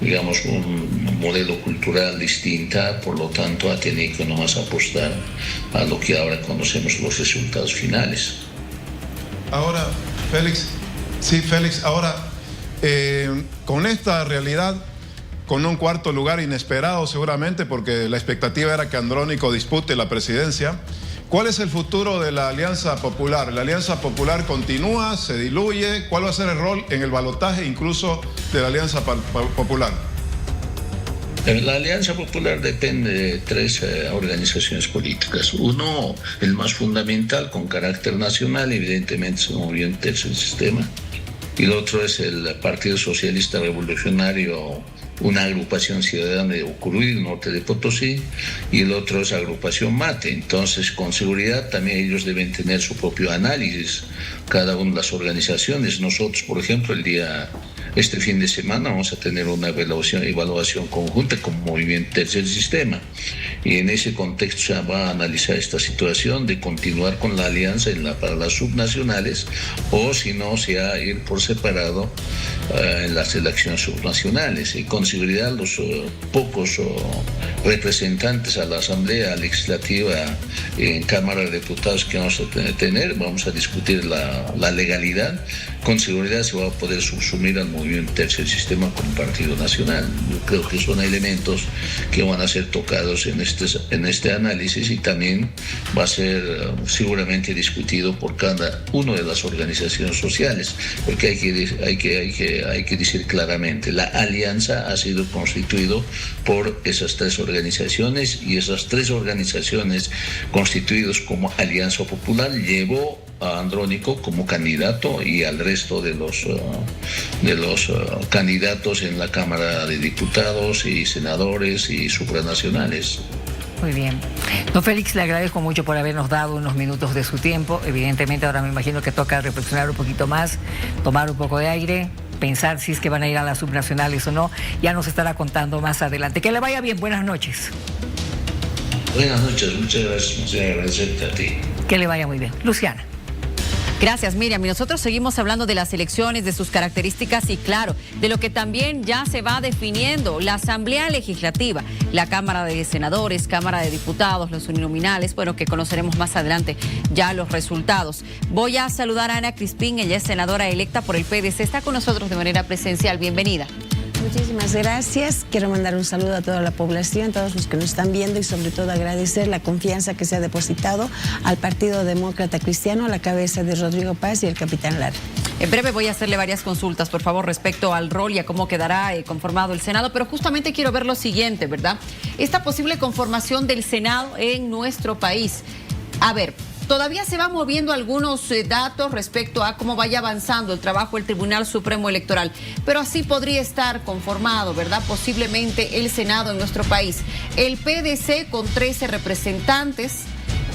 digamos, un modelo cultural distinta, por lo tanto ha tenido que nomás apostar a lo que ahora conocemos los resultados finales. Ahora, Félix, ahora con esta realidad, con un cuarto lugar inesperado seguramente, porque la expectativa era que Andrónico dispute la presidencia, ¿cuál es el futuro de la Alianza Popular? ¿La Alianza Popular continúa, se diluye? ¿Cuál va a ser el rol en el balotaje incluso de la Alianza Popular? La Alianza Popular depende de tres organizaciones políticas. Uno, el más fundamental, con carácter nacional, evidentemente es el movimiento Tercer Sistema. Y el otro es el Partido Socialista Revolucionario, una agrupación ciudadana de Ucurubí, norte de Potosí, y el otro es agrupación Mate. Entonces, con seguridad también ellos deben tener su propio análisis, cada una de las organizaciones. Nosotros, por ejemplo, este fin de semana vamos a tener una evaluación conjunta con Movimiento Tercer Sistema, y en ese contexto se va a analizar esta situación de continuar con la alianza para las subnacionales, o si no, se va a ir por separado en las elecciones subnacionales. Y con seguridad los pocos representantes a la Asamblea Legislativa en Cámara de Diputados que vamos a tener, vamos a discutir la legalidad. Con seguridad se va a poder subsumir al Movimiento Tercer Sistema como partido nacional. Yo creo que son elementos que van a ser tocados en este análisis, y también va a ser seguramente discutido por cada una de las organizaciones sociales, porque hay que decir claramente, la alianza ha sido constituido por esas tres organizaciones, y esas tres organizaciones constituidas como Alianza Popular llevó a Andrónico como candidato y al resto de los candidatos en la Cámara de Diputados y senadores y supranacionales. Muy bien. Don Félix, le agradezco mucho por habernos dado unos minutos de su tiempo. Evidentemente ahora me imagino que toca reflexionar un poquito más, tomar un poco de aire, pensar si es que van a ir a las subnacionales o no. Ya nos estará contando más adelante. Que le vaya bien, buenas noches. Buenas noches, muchas gracias, agradecerte a ti. Que le vaya muy bien. Luciana. Gracias, Miriam. Y nosotros seguimos hablando de las elecciones, de sus características y, claro, de lo que también ya se va definiendo, la Asamblea Legislativa, la Cámara de Senadores, Cámara de Diputados, los uninominales, bueno, que conoceremos más adelante ya los resultados. Voy a saludar a Ana Crispín, ella es senadora electa por el PDC, está con nosotros de manera presencial. Bienvenida. Muchísimas gracias. Quiero mandar un saludo a toda la población, todos los que nos están viendo y sobre todo agradecer la confianza que se ha depositado al Partido Demócrata Cristiano a la cabeza de Rodrigo Paz y el capitán Lara. En breve voy a hacerle varias consultas, por favor, respecto al rol y a cómo quedará conformado el Senado, pero justamente quiero ver lo siguiente, ¿verdad? Esta posible conformación del Senado en nuestro país. A ver, todavía se van moviendo algunos datos respecto a cómo vaya avanzando el trabajo del Tribunal Supremo Electoral, pero así podría estar conformado, ¿verdad? Posiblemente el Senado en nuestro país. El PDC con 13 representantes,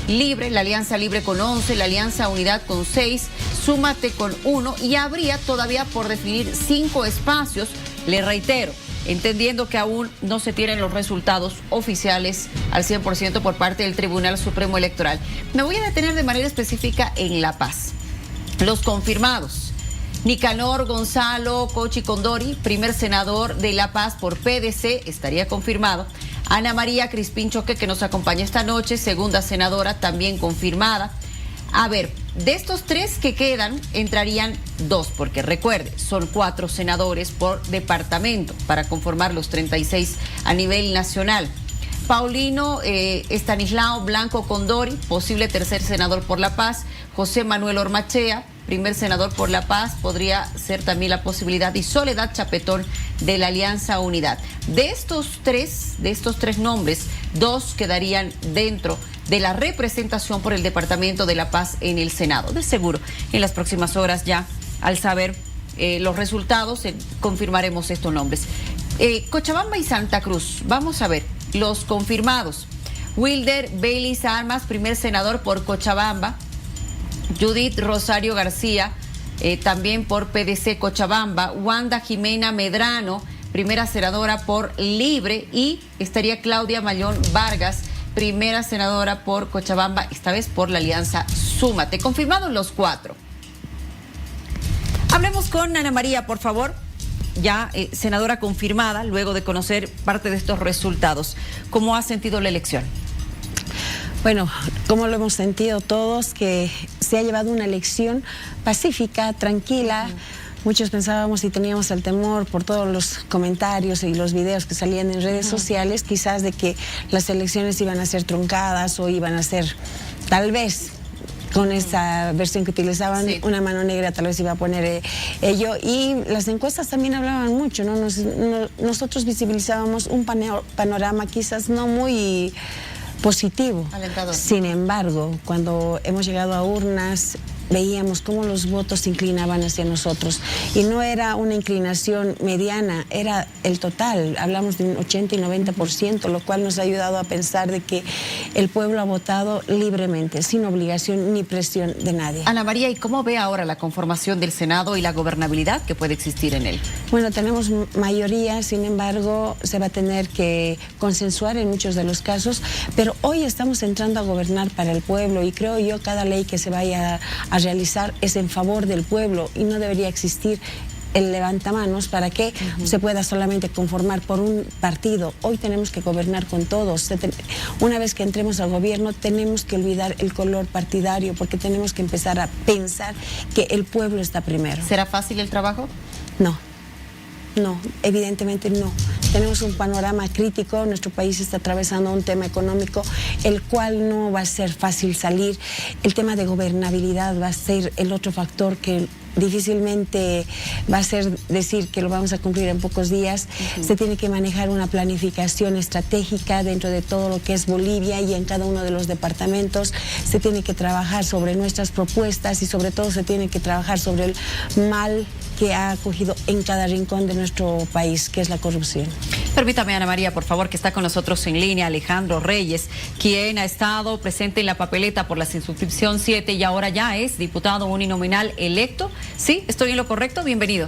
Libre, la Alianza Libre con 11, la Alianza Unidad con 6, Súmate con 1 y habría todavía por definir 5 espacios, le reitero, entendiendo que aún no se tienen los resultados oficiales al 100% por parte del Tribunal Supremo Electoral. Me voy a detener de manera específica en La Paz. Los confirmados: Nicanor Gonzalo Cochi Condori, primer senador de La Paz por PDC, estaría confirmado. Ana María Crispín Choque, que nos acompaña esta noche, segunda senadora, también confirmada. A ver, de estos 3 que quedan, entrarían 2, porque recuerde, son 4 senadores por departamento para conformar los 36 a nivel nacional. Paulino Estanislao Blanco Condori, posible tercer senador por La Paz. José Manuel Ormachea, primer senador por La Paz, podría ser también la posibilidad. Y Soledad Chapetón, de la Alianza Unidad. De estos tres nombres, 2 quedarían dentro de la representación por el Departamento de La Paz en el Senado. De seguro, en las próximas horas ya, al saber los resultados, confirmaremos estos nombres. Cochabamba y Santa Cruz, vamos a ver los confirmados. Wilder Baylis Armas, primer senador por Cochabamba. Judith Rosario García, también por PDC Cochabamba. Wanda Jimena Medrano, primera senadora por Libre. Y estaría Claudia Mayón Vargas, primera senadora por Cochabamba, esta vez por la Alianza Súmate. Confirmados los 4. Hablemos con Ana María, por favor. Ya senadora confirmada, luego de conocer parte de estos resultados. ¿Cómo ha sentido la elección? Bueno, como lo hemos sentido todos, que se ha llevado una elección pacífica, tranquila. Muchos pensábamos y teníamos el temor por todos los comentarios y los videos que salían en redes sociales, quizás de que las elecciones iban a ser truncadas o iban a ser, tal vez, con esa versión que utilizaban, una mano negra tal vez iba a poner ello. Y las encuestas también hablaban mucho, ¿no? Nosotros visibilizábamos un panorama quizás no muy positivo. Alentador. Sin embargo, cuando hemos llegado a urnas, veíamos cómo los votos se inclinaban hacia nosotros. Y no era una inclinación mediana, era el total. Hablamos de un 80 y 90%, lo cual nos ha ayudado a pensar de que el pueblo ha votado libremente, sin obligación ni presión de nadie. Ana María, ¿y cómo ve ahora la conformación del Senado y la gobernabilidad que puede existir en él? Bueno, tenemos mayoría, sin embargo, se va a tener que consensuar en muchos de los casos, pero hoy estamos entrando a gobernar para el pueblo y creo yo cada ley que se vaya a realizar es en favor del pueblo y no debería existir el levantamanos para que se pueda solamente conformar por un partido. Hoy tenemos que gobernar con todos. Una vez que entremos al gobierno tenemos que olvidar el color partidario porque tenemos que empezar a pensar que el pueblo está primero. ¿Será fácil el trabajo? No, evidentemente no. Tenemos un panorama crítico, nuestro país está atravesando un tema económico, el cual no va a ser fácil salir. El tema de gobernabilidad va a ser el otro factor que difícilmente va a ser decir que lo vamos a cumplir en pocos días. Se tiene que manejar una planificación estratégica dentro de todo lo que es Bolivia y en cada uno de los departamentos. Se tiene que trabajar sobre nuestras propuestas y sobre todo se tiene que trabajar sobre el mal que ha acogido en cada rincón de nuestro país, que es la corrupción. Permítame, Ana María, por favor, que está con nosotros en línea Alejandro Reyes, quien ha estado presente en la papeleta por la circunscripción 7 y ahora ya es diputado uninominal electo. ¿Sí? ¿Estoy en lo correcto? Bienvenido.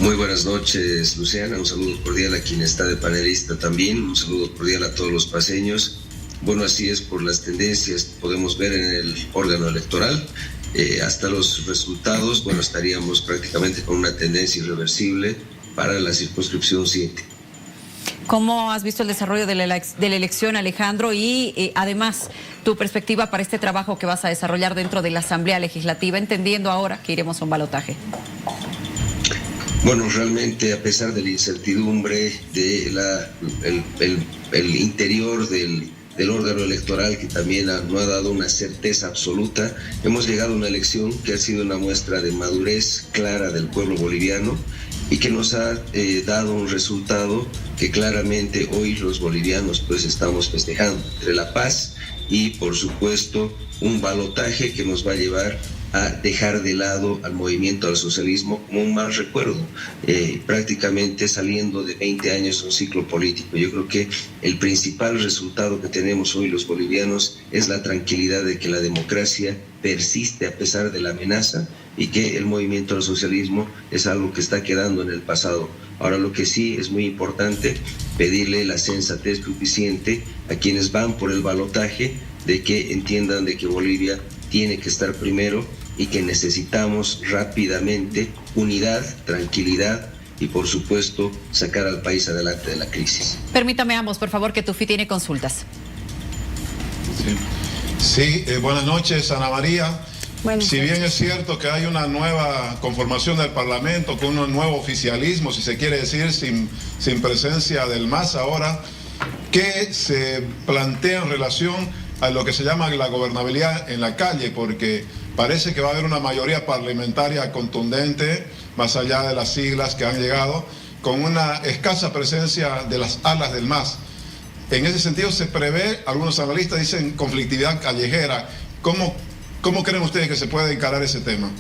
Muy buenas noches, Luciana. Un saludo cordial a quien está de panelista también. Un saludo cordial a todos los paceños. Bueno, así es, por las tendencias podemos ver en el órgano electoral. Hasta los resultados, bueno, estaríamos prácticamente con una tendencia irreversible para la circunscripción 7. ¿Cómo has visto el desarrollo de la elección, Alejandro? Y además, tu perspectiva para este trabajo que vas a desarrollar dentro de la Asamblea Legislativa, entendiendo ahora que iremos a un balotaje. Bueno, realmente, a pesar de la incertidumbre el interior del órgano electoral, que también no ha dado una certeza absoluta, hemos llegado a una elección que ha sido una muestra de madurez clara del pueblo boliviano y que nos ha dado un resultado que claramente hoy los bolivianos pues estamos festejando, entre la paz y por supuesto un balotaje que nos va a llevar a dejar de lado al movimiento al socialismo como un mal recuerdo, prácticamente saliendo de 20 años un ciclo político. Yo creo que el principal resultado que tenemos hoy los bolivianos es la tranquilidad de que la democracia persiste a pesar de la amenaza y que el movimiento al socialismo es algo que está quedando en el pasado. Ahora, lo que sí es muy importante, pedirle la sensatez suficiente a quienes van por el balotaje, de que entiendan de que Bolivia tiene que estar primero y que necesitamos rápidamente unidad, tranquilidad y por supuesto sacar al país adelante de la crisis. Permítame ambos, por favor, que Tufi tiene consultas. Sí, buenas noches, Ana María. Buenas si bien noches. es cierto que hay una nueva conformación del Parlamento, con un nuevo oficialismo, si se quiere decir, sin presencia del MAS ahora, ¿qué se plantea en relación a lo que se llama la gobernabilidad en la calle? Porque parece que va a haber una mayoría parlamentaria contundente, más allá de las siglas que han llegado, con una escasa presencia de las alas del MAS. En ese sentido se prevé, algunos analistas dicen, conflictividad callejera. ¿Cómo creen ustedes que se puede encarar ese tema?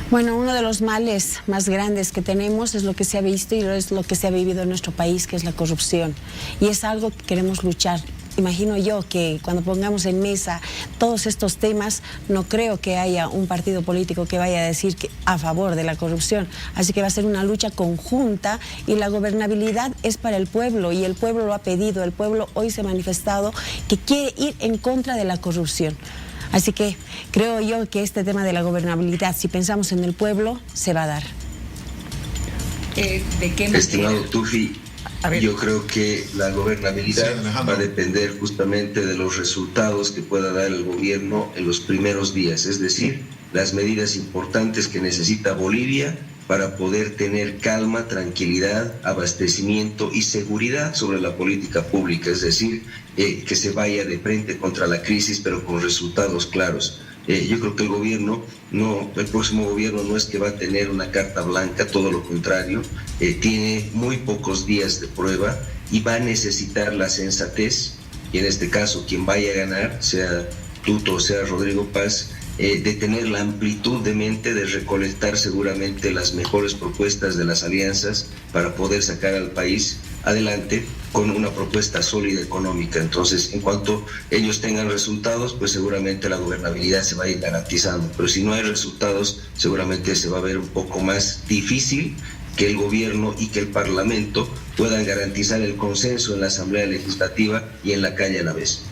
Bueno, uno de los males más grandes que tenemos es lo que se ha visto y es lo que se ha vivido en nuestro país, que es la corrupción. Y es algo que queremos luchar. Imagino yo que cuando pongamos en mesa todos estos temas, no creo que haya un partido político que vaya a decir que a favor de la corrupción. Así que va a ser una lucha conjunta y la gobernabilidad es para el pueblo y el pueblo lo ha pedido. El pueblo hoy se ha manifestado que quiere ir en contra de la corrupción. Así que creo yo que este tema de la gobernabilidad, si pensamos en el pueblo, se va a dar. ¿De qué manera? Estimado Tufi, yo creo que la gobernabilidad va a depender justamente de los resultados que pueda dar el gobierno en los primeros días, es decir, las medidas importantes que necesita Bolivia para poder tener calma, tranquilidad, abastecimiento y seguridad sobre la política pública, es decir, que se vaya de frente contra la crisis, pero con resultados claros. Yo creo que el próximo gobierno no es que va a tener una carta blanca, todo lo contrario, tiene muy pocos días de prueba y va a necesitar la sensatez, y en este caso quien vaya a ganar, sea Tuto o sea Rodrigo Paz, de tener la amplitud de mente de recolectar seguramente las mejores propuestas de las alianzas para poder sacar al país adelante con una propuesta sólida económica. Entonces, en cuanto ellos tengan resultados, pues seguramente la gobernabilidad se va a ir garantizando. Pero si no hay resultados, seguramente se va a ver un poco más difícil que el gobierno y que el Parlamento puedan garantizar el consenso en la Asamblea Legislativa y en la calle a la vez.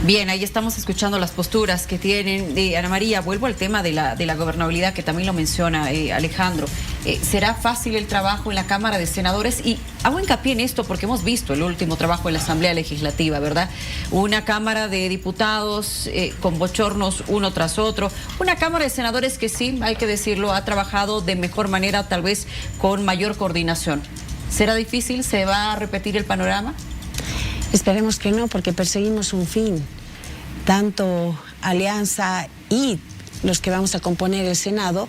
Bien, ahí estamos escuchando las posturas que tienen. Ana María, vuelvo al tema de la gobernabilidad, que también lo menciona Alejandro. ¿Será fácil el trabajo en la Cámara de Senadores? Y hago hincapié en esto porque hemos visto el último trabajo en la Asamblea Legislativa, ¿verdad? Una Cámara de Diputados con bochornos uno tras otro. Una Cámara de Senadores que sí, hay que decirlo, ha trabajado de mejor manera, tal vez con mayor coordinación. ¿Será difícil? ¿Se va a repetir el panorama? Esperemos que no, porque perseguimos un fin. Tanto Alianza y los que vamos a componer el Senado,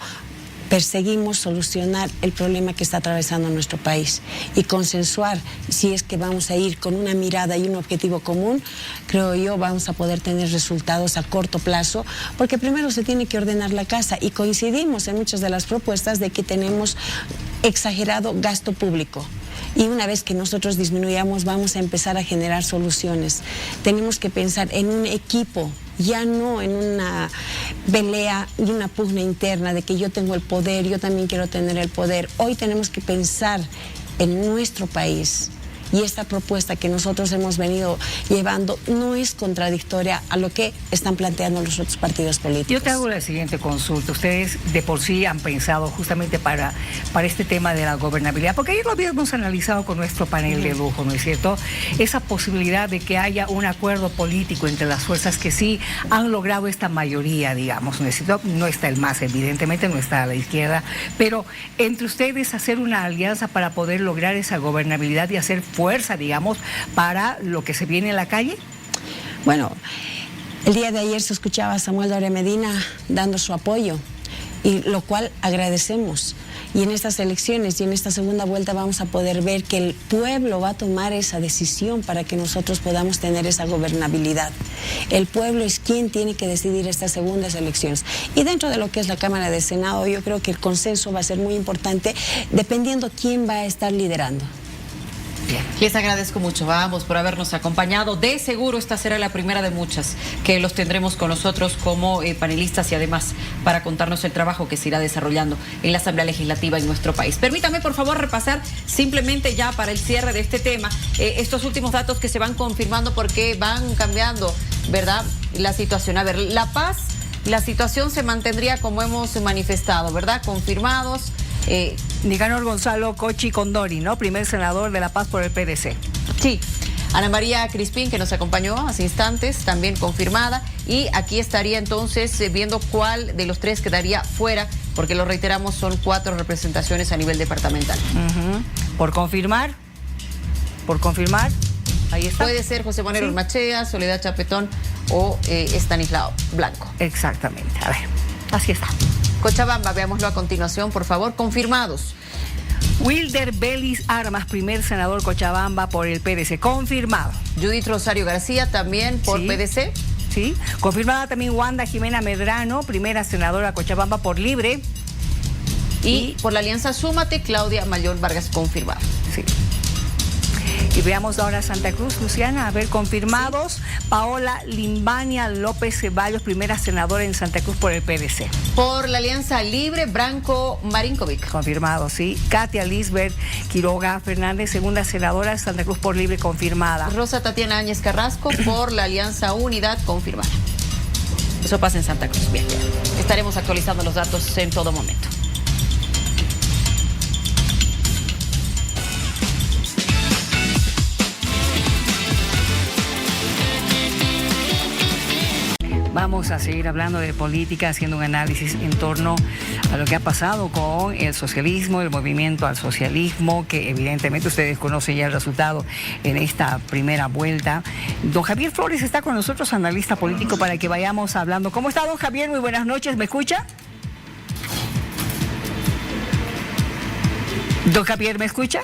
perseguimos solucionar el problema que está atravesando nuestro país y consensuar. Si es que vamos a ir con una mirada y un objetivo común, creo yo vamos a poder tener resultados a corto plazo, porque primero se tiene que ordenar la casa y coincidimos en muchas de las propuestas de que tenemos exagerado gasto público. Y una vez que nosotros disminuyamos, vamos a empezar a generar soluciones. Tenemos que pensar en un equipo ya no en una pelea y una pugna interna de que yo tengo el poder, yo también quiero tener el poder. Hoy tenemos que pensar en nuestro país. Y esta propuesta que nosotros hemos venido llevando no es contradictoria a lo que están planteando los otros partidos políticos. Yo te hago la siguiente consulta. Ustedes de por sí han pensado justamente para este tema de la gobernabilidad, porque ayer lo habíamos analizado con nuestro panel de lujo, ¿no es cierto? Esa posibilidad de que haya un acuerdo político entre las fuerzas que sí han logrado esta mayoría, digamos, ¿no es cierto? No está el MAS, evidentemente, no está a la izquierda, pero entre ustedes hacer una alianza para poder lograr esa gobernabilidad y hacer fuerza, digamos, para lo que se viene en la calle. Bueno, el día de ayer se escuchaba a Samuel Doria Medina dando su apoyo, y lo cual agradecemos. Y en estas elecciones y en esta segunda vuelta vamos a poder ver que el pueblo va a tomar esa decisión para que nosotros podamos tener esa gobernabilidad. El pueblo es quien tiene que decidir estas segundas elecciones. Y dentro de lo que es la Cámara de Senado, yo creo que el consenso va a ser muy importante, dependiendo quién va a estar liderando. Bien. Les agradezco mucho a ambos por habernos acompañado. De seguro esta será la primera de muchas que los tendremos con nosotros como panelistas y además para contarnos el trabajo que se irá desarrollando en la Asamblea Legislativa en nuestro país. Permítame, por favor, repasar simplemente ya para el cierre de este tema estos últimos datos que se van confirmando porque van cambiando, ¿verdad?, la situación. A ver, La Paz, la situación se mantendría como hemos manifestado, ¿verdad? Confirmados. Nicanor Gonzalo Cochi Condori, ¿no? Primer senador de La Paz por el PDC. Sí. Ana María Crispín, que nos acompañó hace instantes, también confirmada. Y aquí estaría entonces viendo cuál de los tres quedaría fuera, porque lo reiteramos, son 4 representaciones a nivel departamental. Por confirmar, ahí está. Puede ser José Manuel Ormachea, Soledad Chapetón o Estanislao Blanco. Exactamente, a ver, así está. Cochabamba, veámoslo a continuación, por favor, confirmados. Wilder Belis Armas, primer senador Cochabamba por el PDC, confirmado. Judith Rosario García, también por PDC. Sí, confirmada también Wanda Jimena Medrano, primera senadora Cochabamba por Libre. Y por la alianza Súmate, Claudia Mayor Vargas, confirmada. Sí. Y veamos ahora Santa Cruz, Luciana, a ver, confirmados. Sí. Paola Limbania López Ceballos, primera senadora en Santa Cruz por el PDC. Por la Alianza Libre, Branco Marinkovic. Confirmado, sí. Katia Lisbeth Quiroga Fernández, segunda senadora de Santa Cruz por Libre, confirmada. Rosa Tatiana Áñez Carrasco, por la Alianza Unidad, confirmada. Eso pasa en Santa Cruz. Bien, estaremos actualizando los datos en todo momento. Vamos a seguir hablando de política, haciendo un análisis en torno a lo que ha pasado con el socialismo, el movimiento al socialismo, que evidentemente ustedes conocen ya el resultado en esta primera vuelta. Don Javier Flores está con nosotros, analista político, para que vayamos hablando. ¿Cómo está, don Javier? Muy buenas noches, ¿me escucha? Don Javier, ¿me escucha?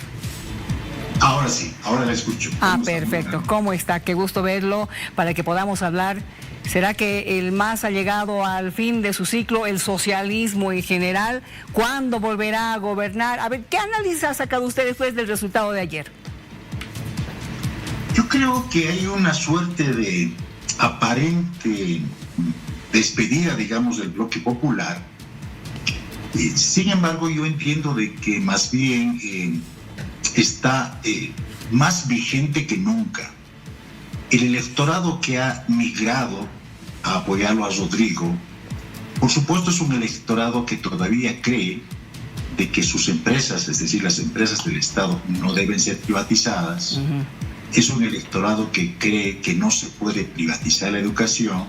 Ahora sí, ahora la escucho. Perfecto. ¿Cómo está? Qué gusto verlo para que podamos hablar. ¿Será que el MAS ha llegado al fin de su ciclo, el socialismo en general? ¿Cuándo volverá a gobernar? A ver, ¿qué análisis ha sacado usted después del resultado de ayer? Yo creo que hay una suerte de aparente despedida, digamos, del bloque popular. Sin embargo, yo entiendo de que más bien está más vigente que nunca. El electorado que ha migrado a apoyarlo a Rodrigo, por supuesto es un electorado que todavía cree de que sus empresas, es decir, las empresas del Estado, no deben ser privatizadas. Es un electorado que cree que no se puede privatizar la educación.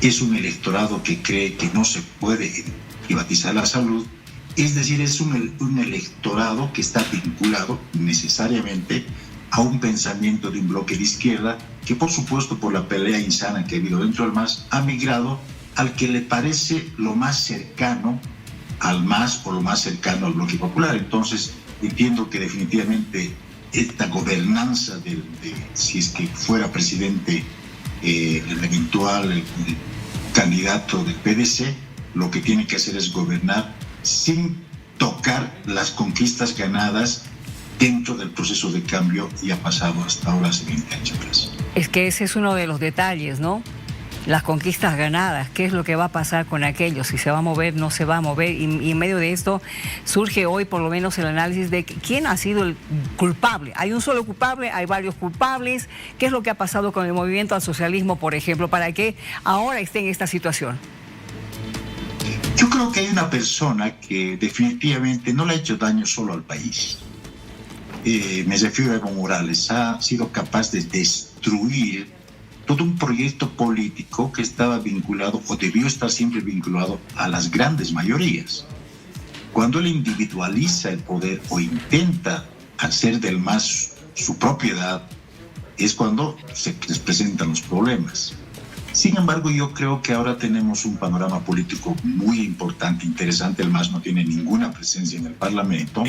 Es un electorado que cree que no se puede privatizar la salud. Es decir, es un electorado que está vinculado necesariamente a un pensamiento de un bloque de izquierda que, por supuesto, por la pelea insana que ha habido dentro del MAS, ha migrado al que le parece lo más cercano al MAS o lo más cercano al bloque popular. Entonces, entiendo que definitivamente esta gobernanza si es que fuera presidente el eventual candidato del PDC, lo que tiene que hacer es gobernar sin tocar las conquistas ganadas dentro del proceso de cambio y ha pasado hasta ahora hace 20 años atrás. Es que ese es uno de los detalles, ¿no? las conquistas ganadas, qué es lo que va a pasar con aquellos, si se va a mover, no se va a mover, y en medio de esto surge hoy por lo menos el análisis de quién ha sido el culpable. Hay un solo culpable, hay varios culpables. ¿Qué es lo que ha pasado con el movimiento al socialismo, por ejemplo, para que ahora esté en esta situación? Yo creo que hay una persona que definitivamente no le ha hecho daño solo al país. Me refiero a Evo Morales. Ha sido capaz de destruir todo un proyecto político que estaba vinculado o debió estar siempre vinculado a las grandes mayorías. Cuando él individualiza el poder o intenta hacer del MAS su propiedad, es cuando se les presentan los problemas. Sin embargo, yo creo que ahora tenemos un panorama político muy importante, interesante. El MAS no tiene ninguna presencia en el Parlamento.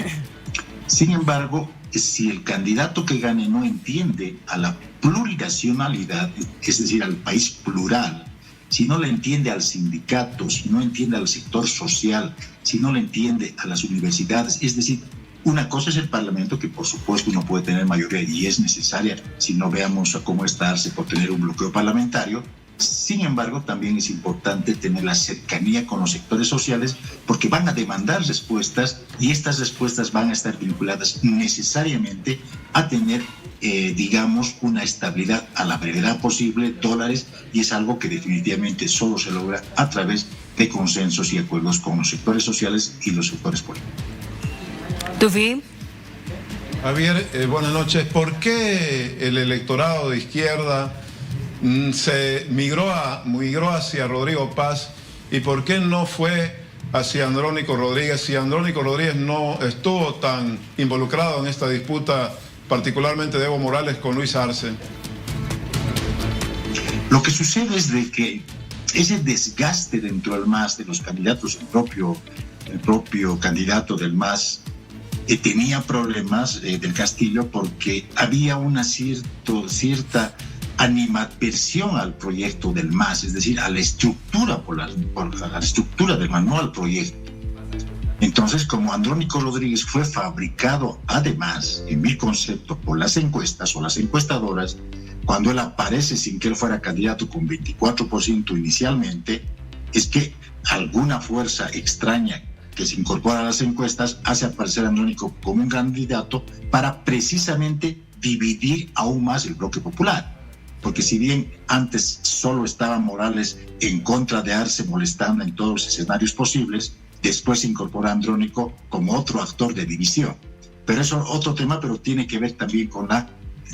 Sin embargo, si el candidato que gane no entiende a la plurinacionalidad, es decir, al país plural, si no le entiende al sindicato, si no entiende al sector social, si no le entiende a las universidades, es decir, una cosa es el Parlamento, que por supuesto uno puede tener mayoría y es necesaria si no veamos a cómo estarse por tener un bloqueo parlamentario. Sin embargo, también es importante tener la cercanía con los sectores sociales porque van a demandar respuestas y estas respuestas van a estar vinculadas necesariamente a tener, digamos, una estabilidad a la brevedad posible, dólares, y es algo que definitivamente solo se logra a través de consensos y acuerdos con los sectores sociales y los sectores políticos. ¿Tufi? Javier, buenas noches. ¿Por qué el electorado de izquierda se migró hacia Rodrigo Paz y por qué no fue hacia Andrónico Rodríguez? Si Andrónico Rodríguez no estuvo tan involucrado en esta disputa, particularmente de Evo Morales con Luis Arce. Lo que sucede es de que ese desgaste dentro del MAS de los candidatos, el propio candidato del MAS tenía problemas del Castillo porque había una cierta animadversión al proyecto del MAS, es decir, a la estructura, por la estructura del MAS, no al proyecto. Entonces, como Andrónico Rodríguez fue fabricado, además, en mi concepto, por las encuestas o las encuestadoras, cuando él aparece sin que él fuera candidato con 24% inicialmente, es que alguna fuerza extraña que se incorpora a las encuestas hace aparecer a Andrónico como un candidato para precisamente dividir aún más el bloque popular. Porque si bien antes solo estaba Morales en contra de Arce, molestando en todos los escenarios posibles, después se incorpora Andrónico como otro actor de división. Pero eso es otro tema, pero tiene que ver también con la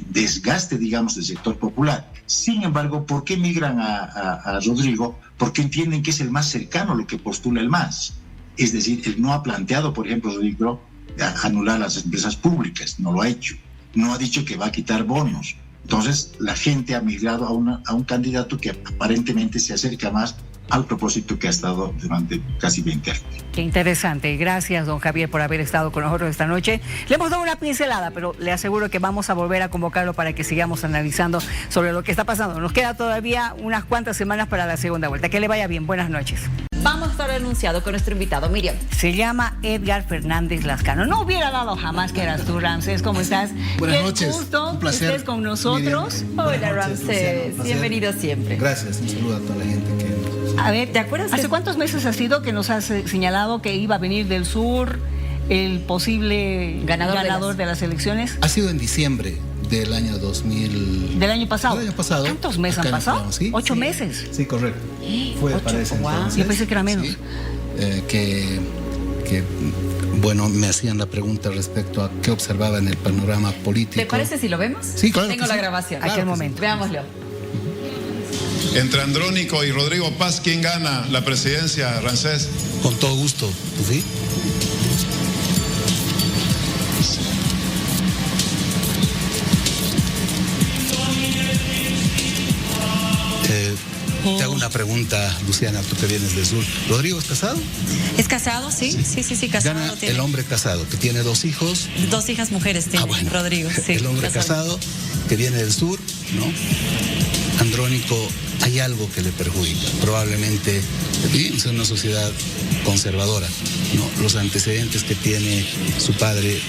desgaste, digamos, del sector popular. Sin embargo, ¿por qué migran a Rodrigo? Porque entienden que es el más cercano a lo que postula el MAS. Es decir, él no ha planteado, por ejemplo, Rodrigo, anular las empresas públicas, no lo ha hecho. No ha dicho que va a quitar bonos. Entonces, la gente ha migrado a un candidato que aparentemente se acerca más al propósito que ha estado durante casi 20 años. Qué interesante. Gracias, don Javier, por haber estado con nosotros esta noche. Le hemos dado una pincelada, pero le aseguro que vamos a volver a convocarlo para que sigamos analizando sobre lo que está pasando. Nos queda todavía unas cuantas semanas para la segunda vuelta. Que le vaya bien. Buenas noches. Vamos a estar anunciado con nuestro invitado, Miriam. Se llama Edgar Fernández Lascano. No hubiera dado jamás que eras tú, Ramsés. ¿Cómo estás? Buenas noches. Qué gusto un placer que estés con nosotros. Hola, Ramsés. Bienvenido siempre. Gracias. Un saludo a toda la gente que nos... A ver, ¿te acuerdas? ¿Hace cuántos meses ha sido que nos has señalado que iba a venir del sur el posible ganador de las elecciones? Ha sido en diciembre del año 2000. ¿Del año pasado? Del año pasado. ¿Cuántos meses han pasado? ¿Sí? 8 meses. Sí, correcto. Fue 8, para ese entonces. Yo pensé que era menos. Sí. Bueno, me hacían la pregunta respecto a qué observaba en el panorama político. ¿Te parece si lo vemos? Sí, claro. Tengo la grabación. Aquel momento. Veámoslo. Entre Andrónico y Rodrigo Paz, ¿quién gana la presidencia, Ramsés? Con todo gusto, ¿sí? Te hago una pregunta, Luciana, tú que vienes del sur. ¿Rodrigo es casado? ¿Es casado? Sí, casado. Gana el hombre casado, que tiene 2 hijos. 2 hijas mujeres tiene, bueno. Rodrigo. Sí, el hombre casado, que viene del sur, ¿no? Andrónico, hay algo que le perjudica. Probablemente vivimos en una sociedad conservadora, ¿no? Los antecedentes que tiene su padre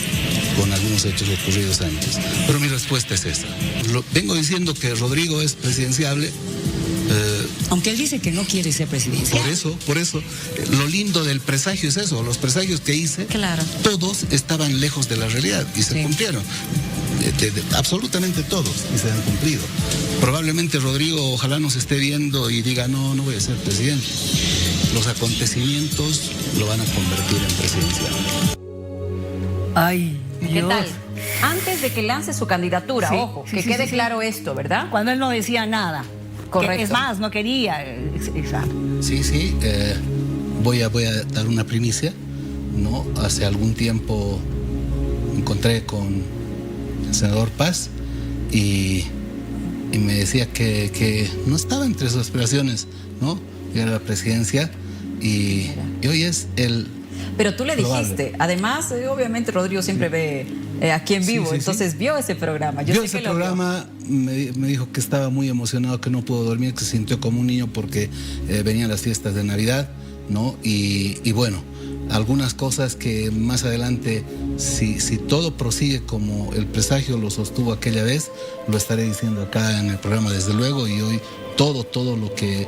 con algunos hechos ocurridos antes. Pero mi respuesta es esta. Vengo diciendo que Rodrigo es presidenciable Aunque él dice que no quiere ser presidencial. Por eso, lo lindo del presagio es eso. Los presagios que hice, claro, todos estaban lejos de la realidad y se cumplieron. Absolutamente todos, y se han cumplido. Probablemente Rodrigo ojalá nos esté viendo y diga, no voy a ser presidente. Los acontecimientos lo van a convertir en presidencial. Ay, Dios. ¿Qué tal? Antes de que lance su candidatura, ojo, que quede claro esto, ¿verdad? Cuando él no decía nada. Correcto. Es más, no quería. Exacto. Sí, voy a dar una primicia, ¿no? Hace algún tiempo me encontré con el senador Paz y me decía que no estaba entre sus aspiraciones, ¿no? Llegar a la presidencia y hoy es el... Pero tú le dijiste, además, obviamente Rodrigo siempre ve aquí en vivo, entonces vio ese programa. Vio ese programa, me dijo que estaba muy emocionado, que no pudo dormir, que se sintió como un niño porque venían las fiestas de Navidad, ¿no? Y bueno, algunas cosas que más adelante, si todo prosigue como el presagio lo sostuvo aquella vez, lo estaré diciendo acá en el programa desde luego, y hoy todo lo que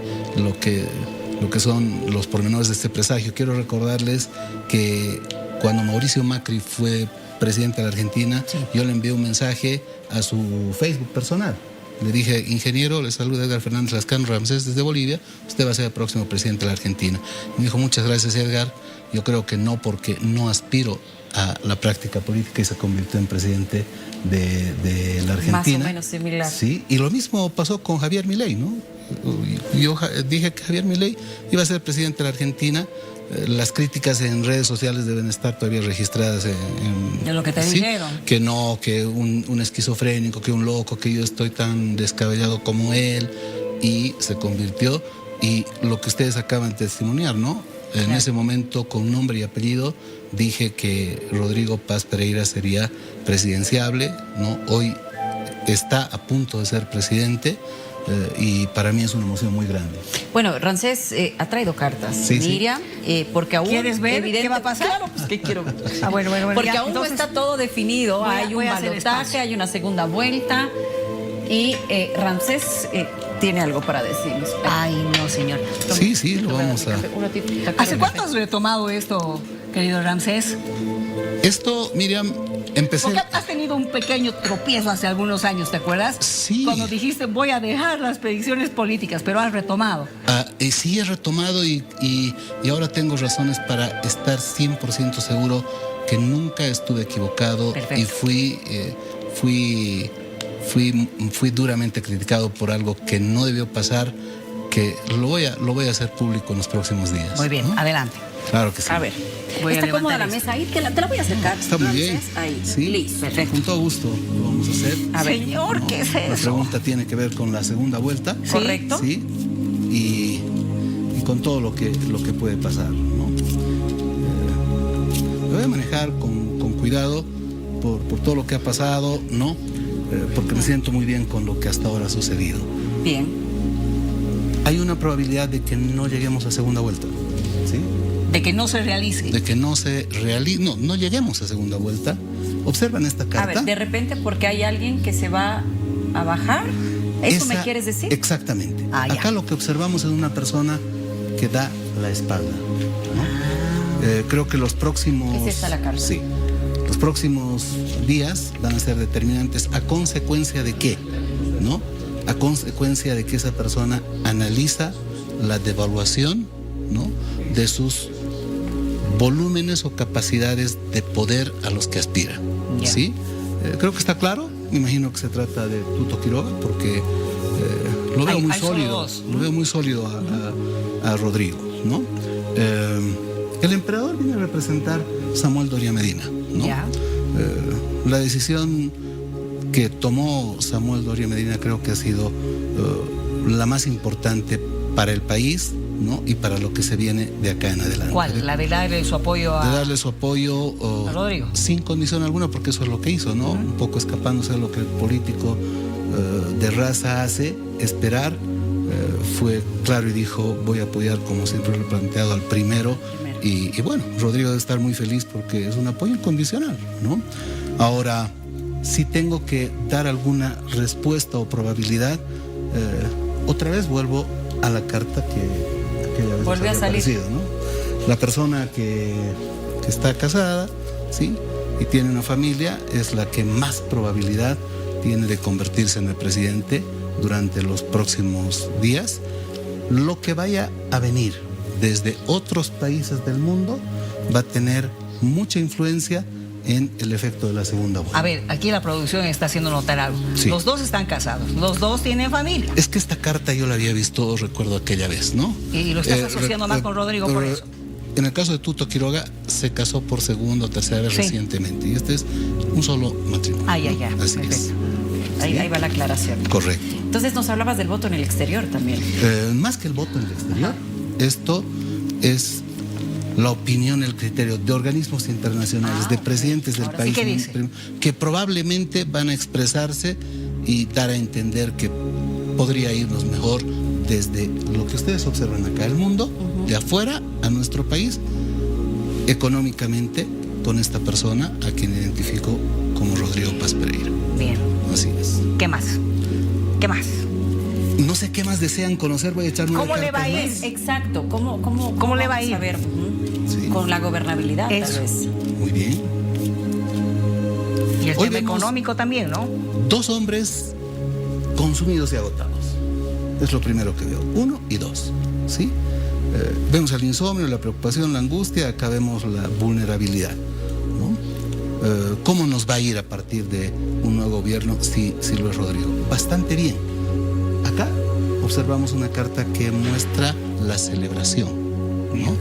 son los pormenores de este presagio. Quiero recordarles que cuando Mauricio Macri fue presidente de la Argentina, yo le envié un mensaje a su Facebook personal. Le dije, ingeniero, le saluda Edgar Fernández Lascano Ramsés desde Bolivia, usted va a ser el próximo presidente de la Argentina. Y me dijo, muchas gracias, Edgar. Yo creo que no, porque no aspiro a la práctica política, y se convirtió en presidente de la Argentina. Más o menos similar. Sí, y lo mismo pasó con Javier Milei, ¿no? Yo dije que Javier Milei iba a ser presidente de la Argentina. Las críticas en redes sociales deben estar todavía registradas de lo que te dijeron. Que no, que un esquizofrénico, que un loco, que yo estoy tan descabellado como él, y se convirtió. Y lo que ustedes acaban de testimoniar, ¿no? En ese momento, con nombre y apellido, dije que Rodrigo Paz Pereira sería presidenciable, ¿no? Hoy está a punto de ser presidente. Y para mí es una emoción muy grande. Bueno, Ramsés ha traído cartas, Miriam, porque aún... ¿Quieres ver qué va a pasar? Claro, pues ¿qué quiero ver? Bueno, porque ya, aún entonces, no está todo definido, hay un balotaje, hay una segunda vuelta, y Ramsés tiene algo para decirnos. Ay, no, señor. Sí, lo vamos a... ¿Hace cuánto has retomado esto, querido Ramsés? Esto, Miriam, empecé... Porque has tenido un pequeño tropiezo hace algunos años, ¿te acuerdas? Sí. Cuando dijiste, voy a dejar las predicciones políticas, pero has retomado. Sí, he retomado y ahora tengo razones para estar 100% seguro que nunca estuve equivocado. Perfecto. Y fui duramente criticado por algo que no debió pasar, que lo voy a hacer público en los próximos días. Muy bien, ¿no? Adelante. Claro que sí. A ver, está cómoda la mesa ahí, te la voy a acercar. Está muy bien. Ahí, sí, listo. Perfecto. Con todo gusto lo vamos a hacer. A ver. Señor, ¿qué es eso? La pregunta tiene que ver con la segunda vuelta. ¿Sí? Correcto. Sí. Y con todo lo que puede pasar, ¿no? Lo voy a manejar con cuidado por todo lo que ha pasado, ¿no? Porque me siento muy bien con lo que hasta ahora ha sucedido. Bien. Hay una probabilidad de que no lleguemos a segunda vuelta, ¿sí? De que no se realice. De que no se realice. No lleguemos a segunda vuelta. Observan esta carta. A ver, de repente porque hay alguien que se va a bajar. ¿Eso me quieres decir? Exactamente. Acá lo que observamos es una persona que da la espalda, ¿no? Creo que los próximos... ¿Es esta la carta? Sí. Los próximos días van a ser determinantes. ¿A consecuencia de qué? ¿No? A consecuencia de que esa persona analiza la devaluación, ¿no?, de sus volúmenes o capacidades de poder a los que aspira. ¿Sí? Creo que está claro. Me imagino que se trata de Tuto Quiroga, porque lo veo muy sólido. Lo veo muy sólido a Rodrigo, ¿no? El emperador viene a representar Samuel Doria Medina, ¿no? La decisión que tomó Samuel Doria Medina creo que ha sido la más importante para el país, ¿no? Y para lo que se viene de acá en adelante. ¿Cuál? La de darle su apoyo a... De darle su apoyo a Rodrigo. Sin condición alguna, porque eso es lo que hizo, ¿no? Un poco escapándose de lo que el político de raza hace, esperar. Fue claro y dijo, voy a apoyar, como siempre lo he planteado, al primero. Y bueno, Rodrigo debe estar muy feliz porque es un apoyo incondicional, ¿no? Ahora, si tengo que dar alguna respuesta o probabilidad, otra vez vuelvo a la carta que aquella vez volvió a salir, ¿no? La persona que está casada, ¿sí?, y tiene una familia, es la que más probabilidad tiene de convertirse en el presidente durante los próximos días. Lo que vaya a venir desde otros países del mundo va a tener mucha influencia en el efecto de la segunda vuelta. A ver, aquí la producción está haciendo notar algo. Sí. Los dos están casados, los dos tienen familia. Es que esta carta yo la había visto, recuerdo aquella vez, ¿no? Y lo estás asociando más con Rodrigo por eso. En el caso de Tuto Quiroga, se casó por segunda o tercera vez recientemente. Y este es un solo matrimonio. Ya. Así perfecto. es. Ahí va la aclaración. Correcto. Entonces nos hablabas del voto en el exterior también. Más que el voto en el exterior, esto es la opinión, el criterio de organismos internacionales, de presidentes del país, que probablemente van a expresarse y dar a entender que podría irnos mejor desde lo que ustedes observan acá, el mundo, de afuera a nuestro país, económicamente, con esta persona a quien identifico como Rodrigo Paz Pereira. Bien. Así es. ¿Qué más? ¿Qué más? No sé qué más desean conocer, voy a echar una ¿Cómo carta le va a ir? más. Exacto, ¿cómo le va a ir? A ver, Sí. con la gobernabilidad, tal vez. Muy bien. Y el Hoy tema vemos económico también, ¿no? Dos hombres consumidos y agotados. Es lo primero que veo. 1 y 2. ¿Sí? Vemos el insomnio, la preocupación, la angustia, acá vemos la vulnerabilidad, ¿no? ¿Cómo nos va a ir a partir de un nuevo gobierno si Luis Rodrigo? Bastante bien. Acá observamos una carta que muestra la celebración, ¿no?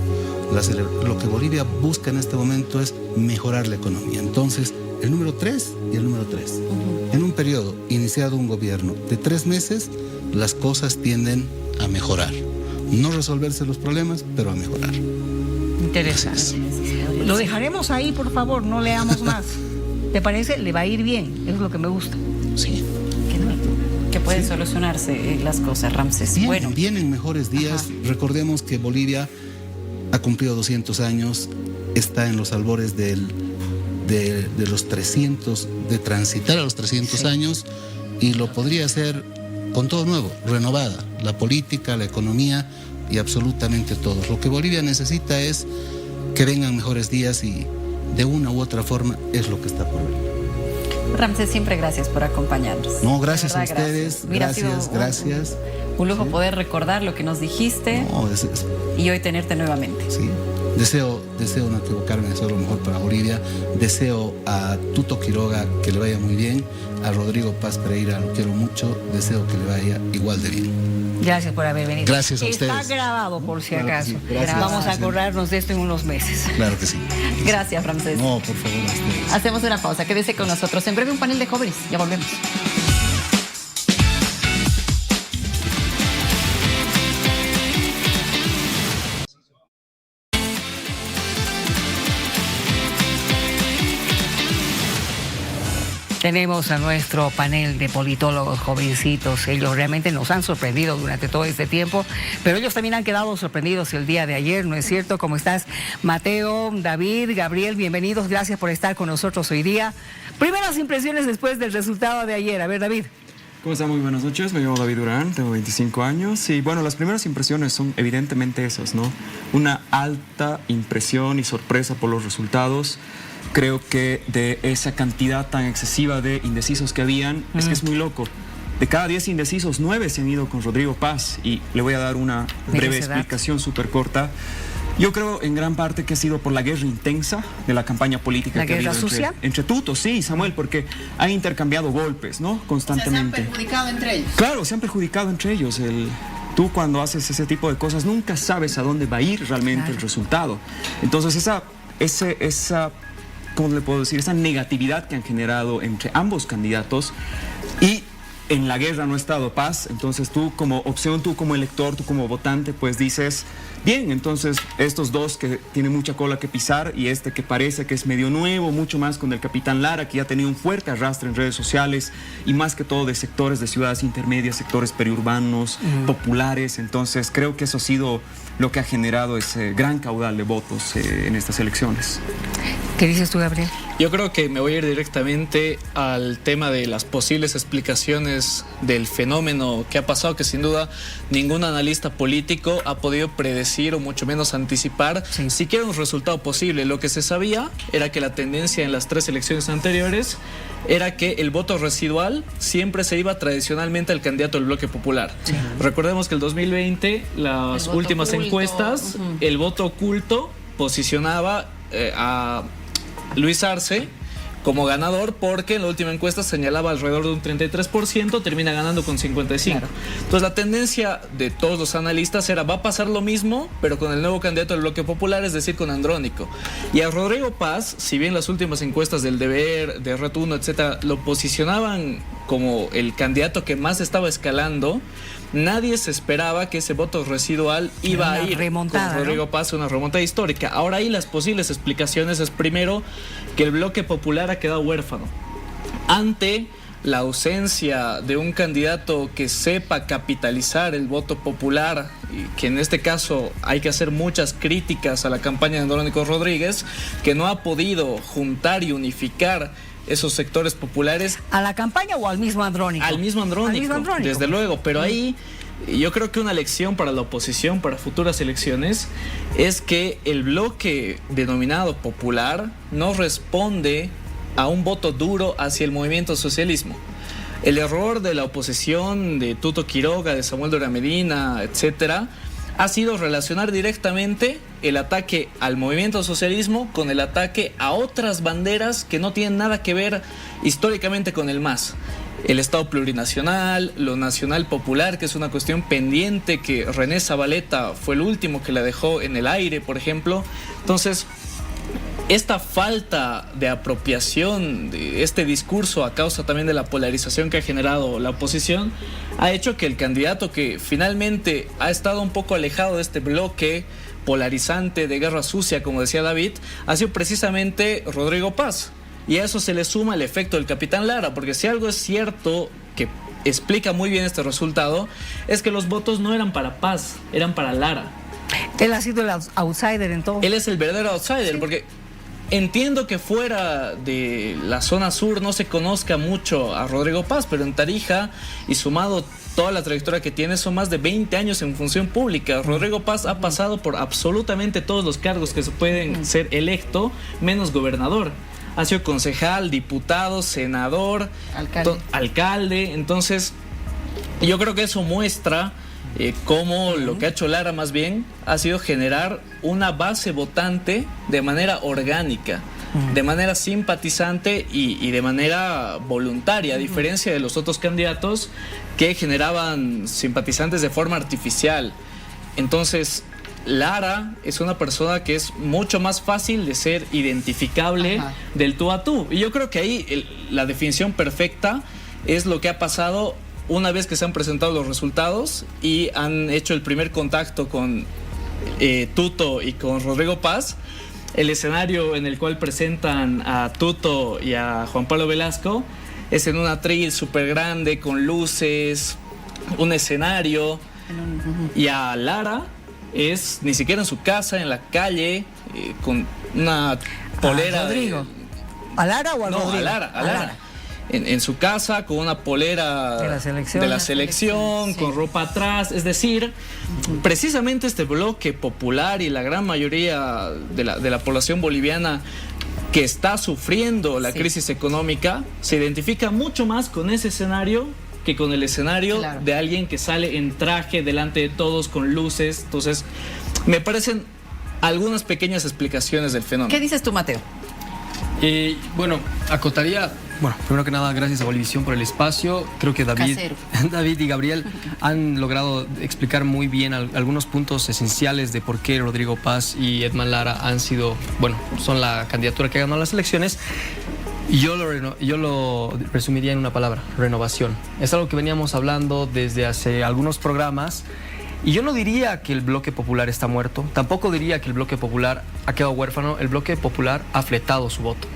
Lo que Bolivia busca en este momento es mejorar la economía. Entonces, el número 3 y el número 3. En un periodo iniciado un gobierno de 3 meses, las cosas tienden a mejorar. No resolverse los problemas, pero a mejorar. Interesante. Lo dejaremos ahí, por favor, no leamos más. ¿Te parece? Le va a ir bien, es lo que me gusta. Sí. Que pueden solucionarse las cosas, Ramses. Vienen mejores días. Ajá. Recordemos que Bolivia ha cumplido 200 años, está en los albores de los 300, de transitar a los 300 años, y lo podría hacer con todo nuevo, renovada, la política, la economía y absolutamente todo. Lo que Bolivia necesita es que vengan mejores días y de una u otra forma es lo que está por venir. Ramses, siempre gracias por acompañarnos. No, gracias a ustedes. Gracias. Un lujo poder recordar lo que nos dijiste y hoy tenerte nuevamente. Sí. Deseo no equivocarme, deseo lo mejor para Bolivia. Deseo a Tuto Quiroga que le vaya muy bien. A Rodrigo Paz Pereira lo quiero mucho. Deseo que le vaya igual de bien. Gracias por haber venido. Gracias a ustedes. Está grabado, por si acaso. Sí. Vamos a acordarnos de esto en unos meses. Claro que sí. Gracias, Ramses. No, por favor, a ustedes. Hacemos una pausa. Quédese con nosotros. En breve un panel de jóvenes. Ya volvemos. Tenemos a nuestro panel de politólogos jovencitos. Ellos realmente nos han sorprendido durante todo este tiempo, pero ellos también han quedado sorprendidos el día de ayer, ¿no es cierto? ¿Cómo estás, Mateo, David, Gabriel? Bienvenidos, gracias por estar con nosotros hoy día. Primeras impresiones después del resultado de ayer. A ver, David. ¿Cómo están? Muy buenas noches, me llamo David Durán, tengo 25 años y bueno, las primeras impresiones son evidentemente esas, ¿no? Una alta impresión y sorpresa por los resultados. Creo que de esa cantidad tan excesiva de indecisos que habían, es que es muy loco. De cada 10 indecisos, 9 se han ido con Rodrigo Paz y le voy a dar una breve explicación súper corta. Yo creo en gran parte que ha sido por la guerra intensa de la campaña política que ha habido entre Tuto, sí, Samuel, porque han intercambiado golpes, ¿no? Constantemente. ¿Se han perjudicado entre ellos? Claro, se han perjudicado entre ellos. Tú cuando haces ese tipo de cosas nunca sabes a dónde va a ir realmente el resultado. Entonces esa ¿cómo le puedo decir? Esa negatividad que han generado entre ambos candidatos, y en la guerra no ha estado Paz. Entonces tú como opción, tú como elector, tú como votante, pues dices, bien, entonces estos dos que tienen mucha cola que pisar y este que parece que es medio nuevo, mucho más con el capitán Lara, que ya ha tenido un fuerte arrastre en redes sociales y más que todo de sectores de ciudades intermedias, sectores periurbanos, populares. Entonces creo que eso ha sido lo que ha generado ese gran caudal de votos en estas elecciones. ¿Qué dices tú, Gabriel? Yo creo que me voy a ir directamente al tema de las posibles explicaciones del fenómeno que ha pasado, que sin duda ningún analista político ha podido predecir o mucho menos anticipar siquiera un resultado posible. Lo que se sabía era que la tendencia en las 3 elecciones anteriores era que el voto residual siempre se iba tradicionalmente al candidato del bloque popular. Sí. Recordemos que el 2020, las últimas encuestas, el voto oculto posicionaba a Luis Arce como ganador, porque en la última encuesta señalaba alrededor de un 33%, termina ganando con 55%. Claro. Entonces la tendencia de todos los analistas era, va a pasar lo mismo, pero con el nuevo candidato del bloque popular, es decir, con Andrónico. Y a Rodrigo Paz, si bien las últimas encuestas del Deber, de Red 1, etcétera, lo posicionaban como el candidato que más estaba escalando, nadie se esperaba que ese voto residual iba a ir con Rodrigo Paz, una remontada histórica. Ahora ahí las posibles explicaciones es, primero, que el bloque popular ha quedado huérfano ante la ausencia de un candidato que sepa capitalizar el voto popular, y que en este caso hay que hacer muchas críticas a la campaña de Andrónico Rodríguez, que no ha podido juntar y unificar esos sectores populares. ¿A la campaña o al mismo Andrónico? Al mismo Andrónico, desde luego, pero ahí yo creo que una lección para la oposición, para futuras elecciones, es que el bloque denominado popular no responde a un voto duro hacia el movimiento socialismo. El error de la oposición, de Tuto Quiroga, de Samuel Doria Medina, etcétera, ha sido relacionar directamente el ataque al movimiento socialismo con el ataque a otras banderas que no tienen nada que ver históricamente con el MAS. El Estado plurinacional, lo nacional popular, que es una cuestión pendiente, que René Zabaleta fue el último que la dejó en el aire, por ejemplo. Entonces, esta falta de apropiación de este discurso, a causa también de la polarización que ha generado la oposición, ha hecho que el candidato que finalmente ha estado un poco alejado de este bloque polarizante de guerra sucia, como decía David, ha sido precisamente Rodrigo Paz. Y a eso se le suma el efecto del capitán Lara, porque si algo es cierto que explica muy bien este resultado, es que los votos no eran para Paz, eran para Lara. Él ha sido el outsider en todo. Él es el verdadero outsider, sí. Porque entiendo que fuera de la zona sur no se conozca mucho a Rodrigo Paz, pero en Tarija, y sumado toda la trayectoria que tiene, son más de 20 años en función pública. Rodrigo Paz ha pasado por absolutamente todos los cargos que se pueden ser electo, menos gobernador. Ha sido concejal, diputado, senador, alcalde. Entonces, yo creo que eso muestra cómo lo que ha hecho Lara más bien ha sido generar una base votante de manera orgánica, de manera simpatizante y de manera voluntaria, a diferencia de los otros candidatos que generaban simpatizantes de forma artificial. Entonces, Lara es una persona que es mucho más fácil de ser identificable del tú a tú. Y yo creo que ahí la definición perfecta es lo que ha pasado una vez que se han presentado los resultados y han hecho el primer contacto con Tuto y con Rodrigo Paz. El escenario en el cual presentan a Tuto y a Juan Pablo Velasco es en un atril súper grande, con luces, un escenario. Y a Lara es ni siquiera en su casa, en la calle, con una polera. ¿A Rodrigo? ¿A Lara o a Rodrigo? No, a Lara. En su casa, con una polera de la selección, con ropa atrás. Es decir, precisamente este bloque popular y la gran mayoría de la población boliviana que está sufriendo la crisis económica se identifica mucho más con ese escenario que con el escenario de alguien que sale en traje delante de todos con luces. Entonces, me parecen algunas pequeñas explicaciones del fenómeno. ¿Qué dices tú, Mateo? Bueno, acotaría, primero que nada, gracias a Bolivisión por el espacio. Creo que David y Gabriel han logrado explicar muy bien algunos puntos esenciales de por qué Rodrigo Paz y Edman Lara son la candidatura que ganó las elecciones. Y yo lo resumiría en una palabra: renovación. Es algo que veníamos hablando desde hace algunos programas. Y yo no diría que el bloque popular está muerto, tampoco diría que el bloque popular ha quedado huérfano. El bloque popular ha fletado su voto.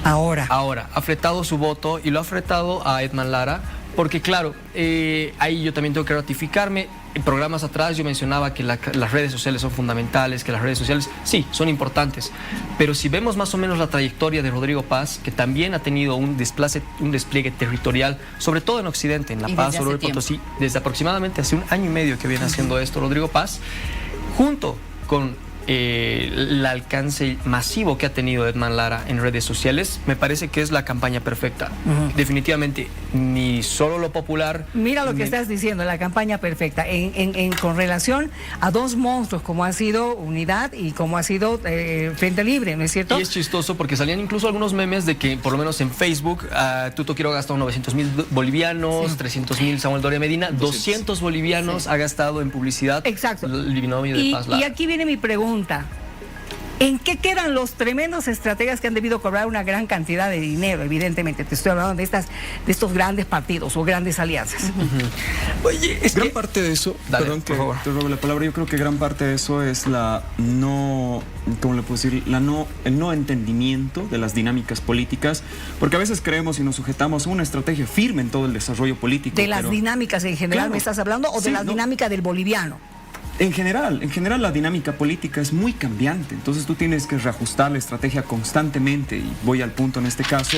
Ahora, ha fletado su voto y lo ha fletado a Edman Lara, porque claro, ahí yo también tengo que ratificarme. programas atrás yo mencionaba que las redes sociales son fundamentales, que las redes sociales sí, son importantes, pero si vemos más o menos la trayectoria de Rodrigo Paz, que también ha tenido un despliegue territorial, sobre todo en Occidente, en La Paz, Oruro y Potosí, desde aproximadamente hace 1 año y medio que viene haciendo esto Rodrigo Paz, junto con el alcance masivo que ha tenido Edman Lara en redes sociales, me parece que es la campaña perfecta. Definitivamente, ni solo lo popular... Mira lo que estás diciendo, la campaña perfecta, con relación a dos monstruos, como ha sido Unidad y como ha sido Frente Libre, ¿no es cierto? Y es chistoso porque salían incluso algunos memes de que, por lo menos en Facebook, Tuto Quiroga ha gastado 900.000 bolivianos, 300.000 Samuel Doria Medina, 200 bolivianos ha gastado en publicidad. Exacto. El binomio de Paz Lara. Y aquí viene mi pregunta. ¿En qué quedan los tremendos estrategas que han debido cobrar una gran cantidad de dinero? Evidentemente, te estoy hablando de estos grandes partidos o grandes alianzas. Oye, gran parte de eso, perdón que te robe la palabra, yo creo que gran parte de eso es el no entendimiento de las dinámicas políticas, porque a veces creemos y nos sujetamos a una estrategia firme en todo el desarrollo político. ¿De las dinámicas en general me estás hablando o de la dinámica del boliviano? En general la dinámica política es muy cambiante, entonces tú tienes que reajustar la estrategia constantemente y voy al punto en este caso.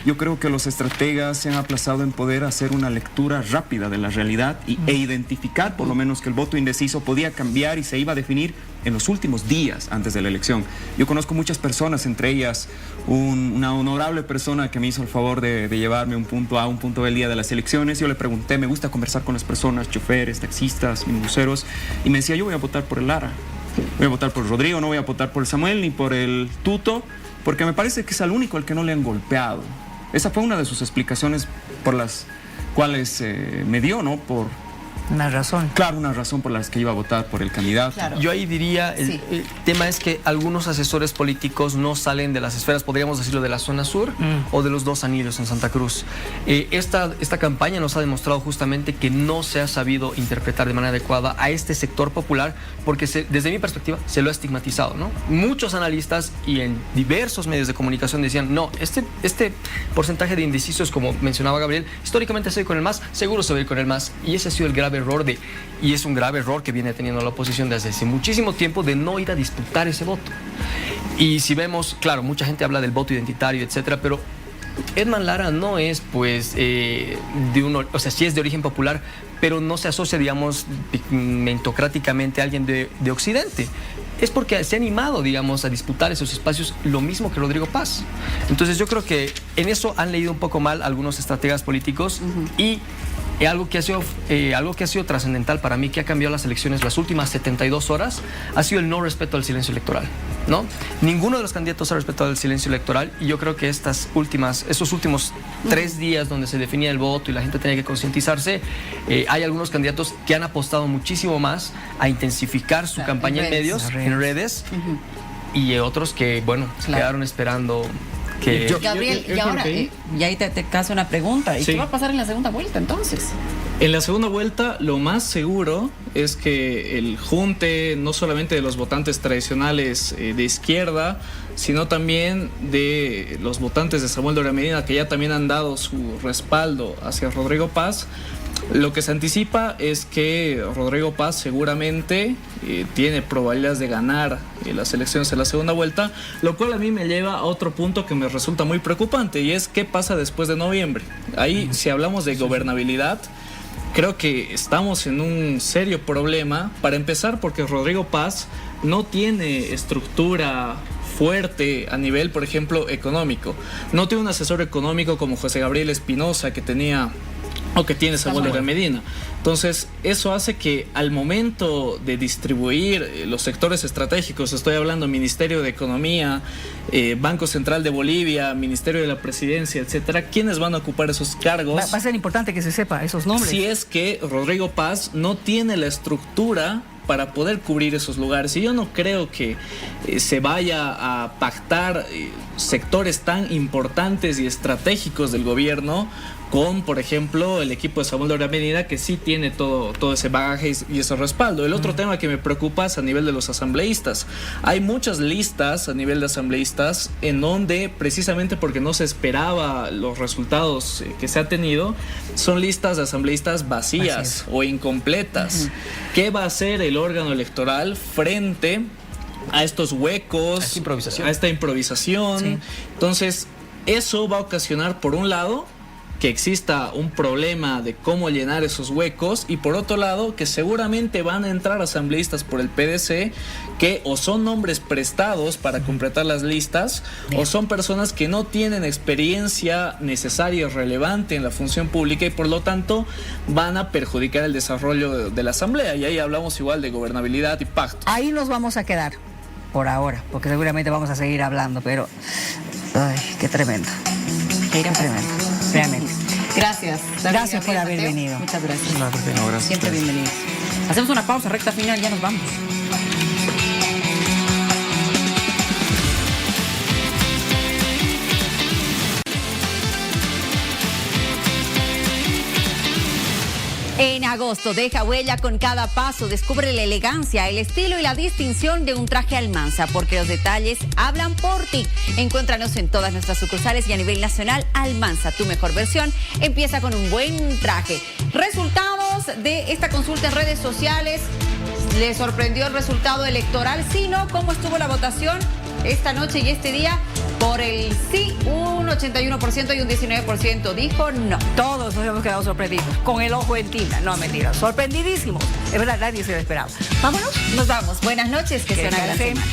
Yo creo que los estrategas se han aplazado en poder hacer una lectura rápida de la realidad e identificar por lo menos que el voto indeciso podía cambiar y se iba a definir en los últimos días antes de la elección. Yo conozco muchas personas, entre ellas una honorable persona que me hizo el favor de llevarme un punto A, un punto B el día de las elecciones. Yo le pregunté, me gusta conversar con las personas, choferes, taxistas, minibuseros, y me decía, yo voy a votar por el Lara, voy a votar por Rodrigo, no voy a votar por el Samuel ni por el Tuto, porque me parece que es al único al que no le han golpeado. Esa fue una de sus explicaciones por las cuales me dio, ¿no? Por una razón. Claro, una razón por la que iba a votar por el candidato. Claro. Yo ahí diría, el tema es que algunos asesores políticos no salen de las esferas, podríamos decirlo, de la zona sur o de los 2 anillos en Santa Cruz. Esta campaña nos ha demostrado justamente que no se ha sabido interpretar de manera adecuada a este sector popular, porque desde mi perspectiva se lo ha estigmatizado, ¿no? Muchos analistas y en diversos medios de comunicación decían, no, este porcentaje de indecisos, como mencionaba Gabriel, históricamente se ve con el MAS, seguro se ve con el MAS, y ese ha sido el grave error y es un grave error que viene teniendo la oposición desde hace muchísimo tiempo, de no ir a disputar ese voto. Y si vemos, claro, mucha gente habla del voto identitario, etcétera, pero Edman Lara no es, pues, sí es de origen popular, pero no se asocia, digamos, pigmentocráticamente a alguien de Occidente. Es porque se ha animado, digamos, a disputar esos espacios, lo mismo que Rodrigo Paz. Entonces yo creo que en eso han leído un poco mal algunos estrategas políticos y algo que ha sido trascendental para mí, que ha cambiado las elecciones las últimas 72 horas, ha sido el no respeto al silencio electoral, ¿no? Ninguno de los candidatos ha respetado el silencio electoral y yo creo que estos últimos 3 días donde se definía el voto y la gente tenía que concientizarse, hay algunos candidatos que han apostado muchísimo más a intensificar su campaña en medios, en redes, y otros que, bueno, se quedaron esperando. Gabriel, y ahora, y ahí te caso una pregunta. ¿Y qué va a pasar en la segunda vuelta entonces? En la segunda vuelta, lo más seguro es que el junte, no solamente de los votantes tradicionales de izquierda, sino también de los votantes de Samuel Doria Medina, que ya también han dado su respaldo hacia Rodrigo Paz. Lo que se anticipa es que Rodrigo Paz seguramente tiene probabilidades de ganar las elecciones en la segunda vuelta, lo cual a mí me lleva a otro punto que me resulta muy preocupante, y es qué pasa después de noviembre. Ahí, si hablamos de gobernabilidad, creo que estamos en un serio problema, para empezar porque Rodrigo Paz no tiene estructura fuerte a nivel, por ejemplo, económico. No tiene un asesor económico como José Gabriel Espinosa, que tiene Samuel Doria Medina. Entonces, eso hace que al momento de distribuir los sectores estratégicos, estoy hablando Ministerio de Economía, Banco Central de Bolivia, Ministerio de la Presidencia, etcétera, ¿quiénes van a ocupar esos cargos? Va a ser importante que se sepa esos nombres. Si es que Rodrigo Paz no tiene la estructura para poder cubrir esos lugares. Y yo no creo que se vaya a pactar sectores tan importantes y estratégicos del gobierno con, por ejemplo, el equipo de Samuel Doria Medina, que sí tiene todo ese bagaje y ese respaldo. El otro tema que me preocupa es a nivel de los asambleístas. Hay muchas listas a nivel de asambleístas en donde, precisamente porque no se esperaba los resultados que se ha tenido, son listas de asambleístas vacías o incompletas. ¿Qué va a hacer el órgano electoral frente a estos huecos, a esta improvisación? Sí. Entonces, eso va a ocasionar, por un lado, que exista un problema de cómo llenar esos huecos, y por otro lado que seguramente van a entrar asambleístas por el PDC que o son nombres prestados para completar las listas o son personas que no tienen experiencia necesaria y relevante en la función pública y por lo tanto van a perjudicar el desarrollo de la asamblea, y ahí hablamos igual de gobernabilidad y pacto. Ahí nos vamos a quedar por ahora, porque seguramente vamos a seguir hablando, pero ay, qué tremendo. Qué tremendo. Realmente. Gracias. Gracias por haber venido. Muchas gracias. No, gracias. Siempre bienvenidos. Hacemos una pausa, recta final, ya nos vamos. En agosto, deja huella con cada paso, descubre la elegancia, el estilo y la distinción de un traje Almanza, porque los detalles hablan por ti. Encuéntranos en todas nuestras sucursales y a nivel nacional. Almanza, tu mejor versión, empieza con un buen traje. Resultados de esta consulta en redes sociales. ¿Les sorprendió el resultado electoral? Sí, ¿no? ¿Cómo estuvo la votación esta noche y este día? Por el sí, un 81% y un 19% dijo no. Todos nos hemos quedado sorprendidos, con el ojo en tinta. No, mentira, sorprendidísimos. Es verdad, nadie se lo esperaba. Vámonos. Nos vamos. Buenas noches, que sea una gran semana.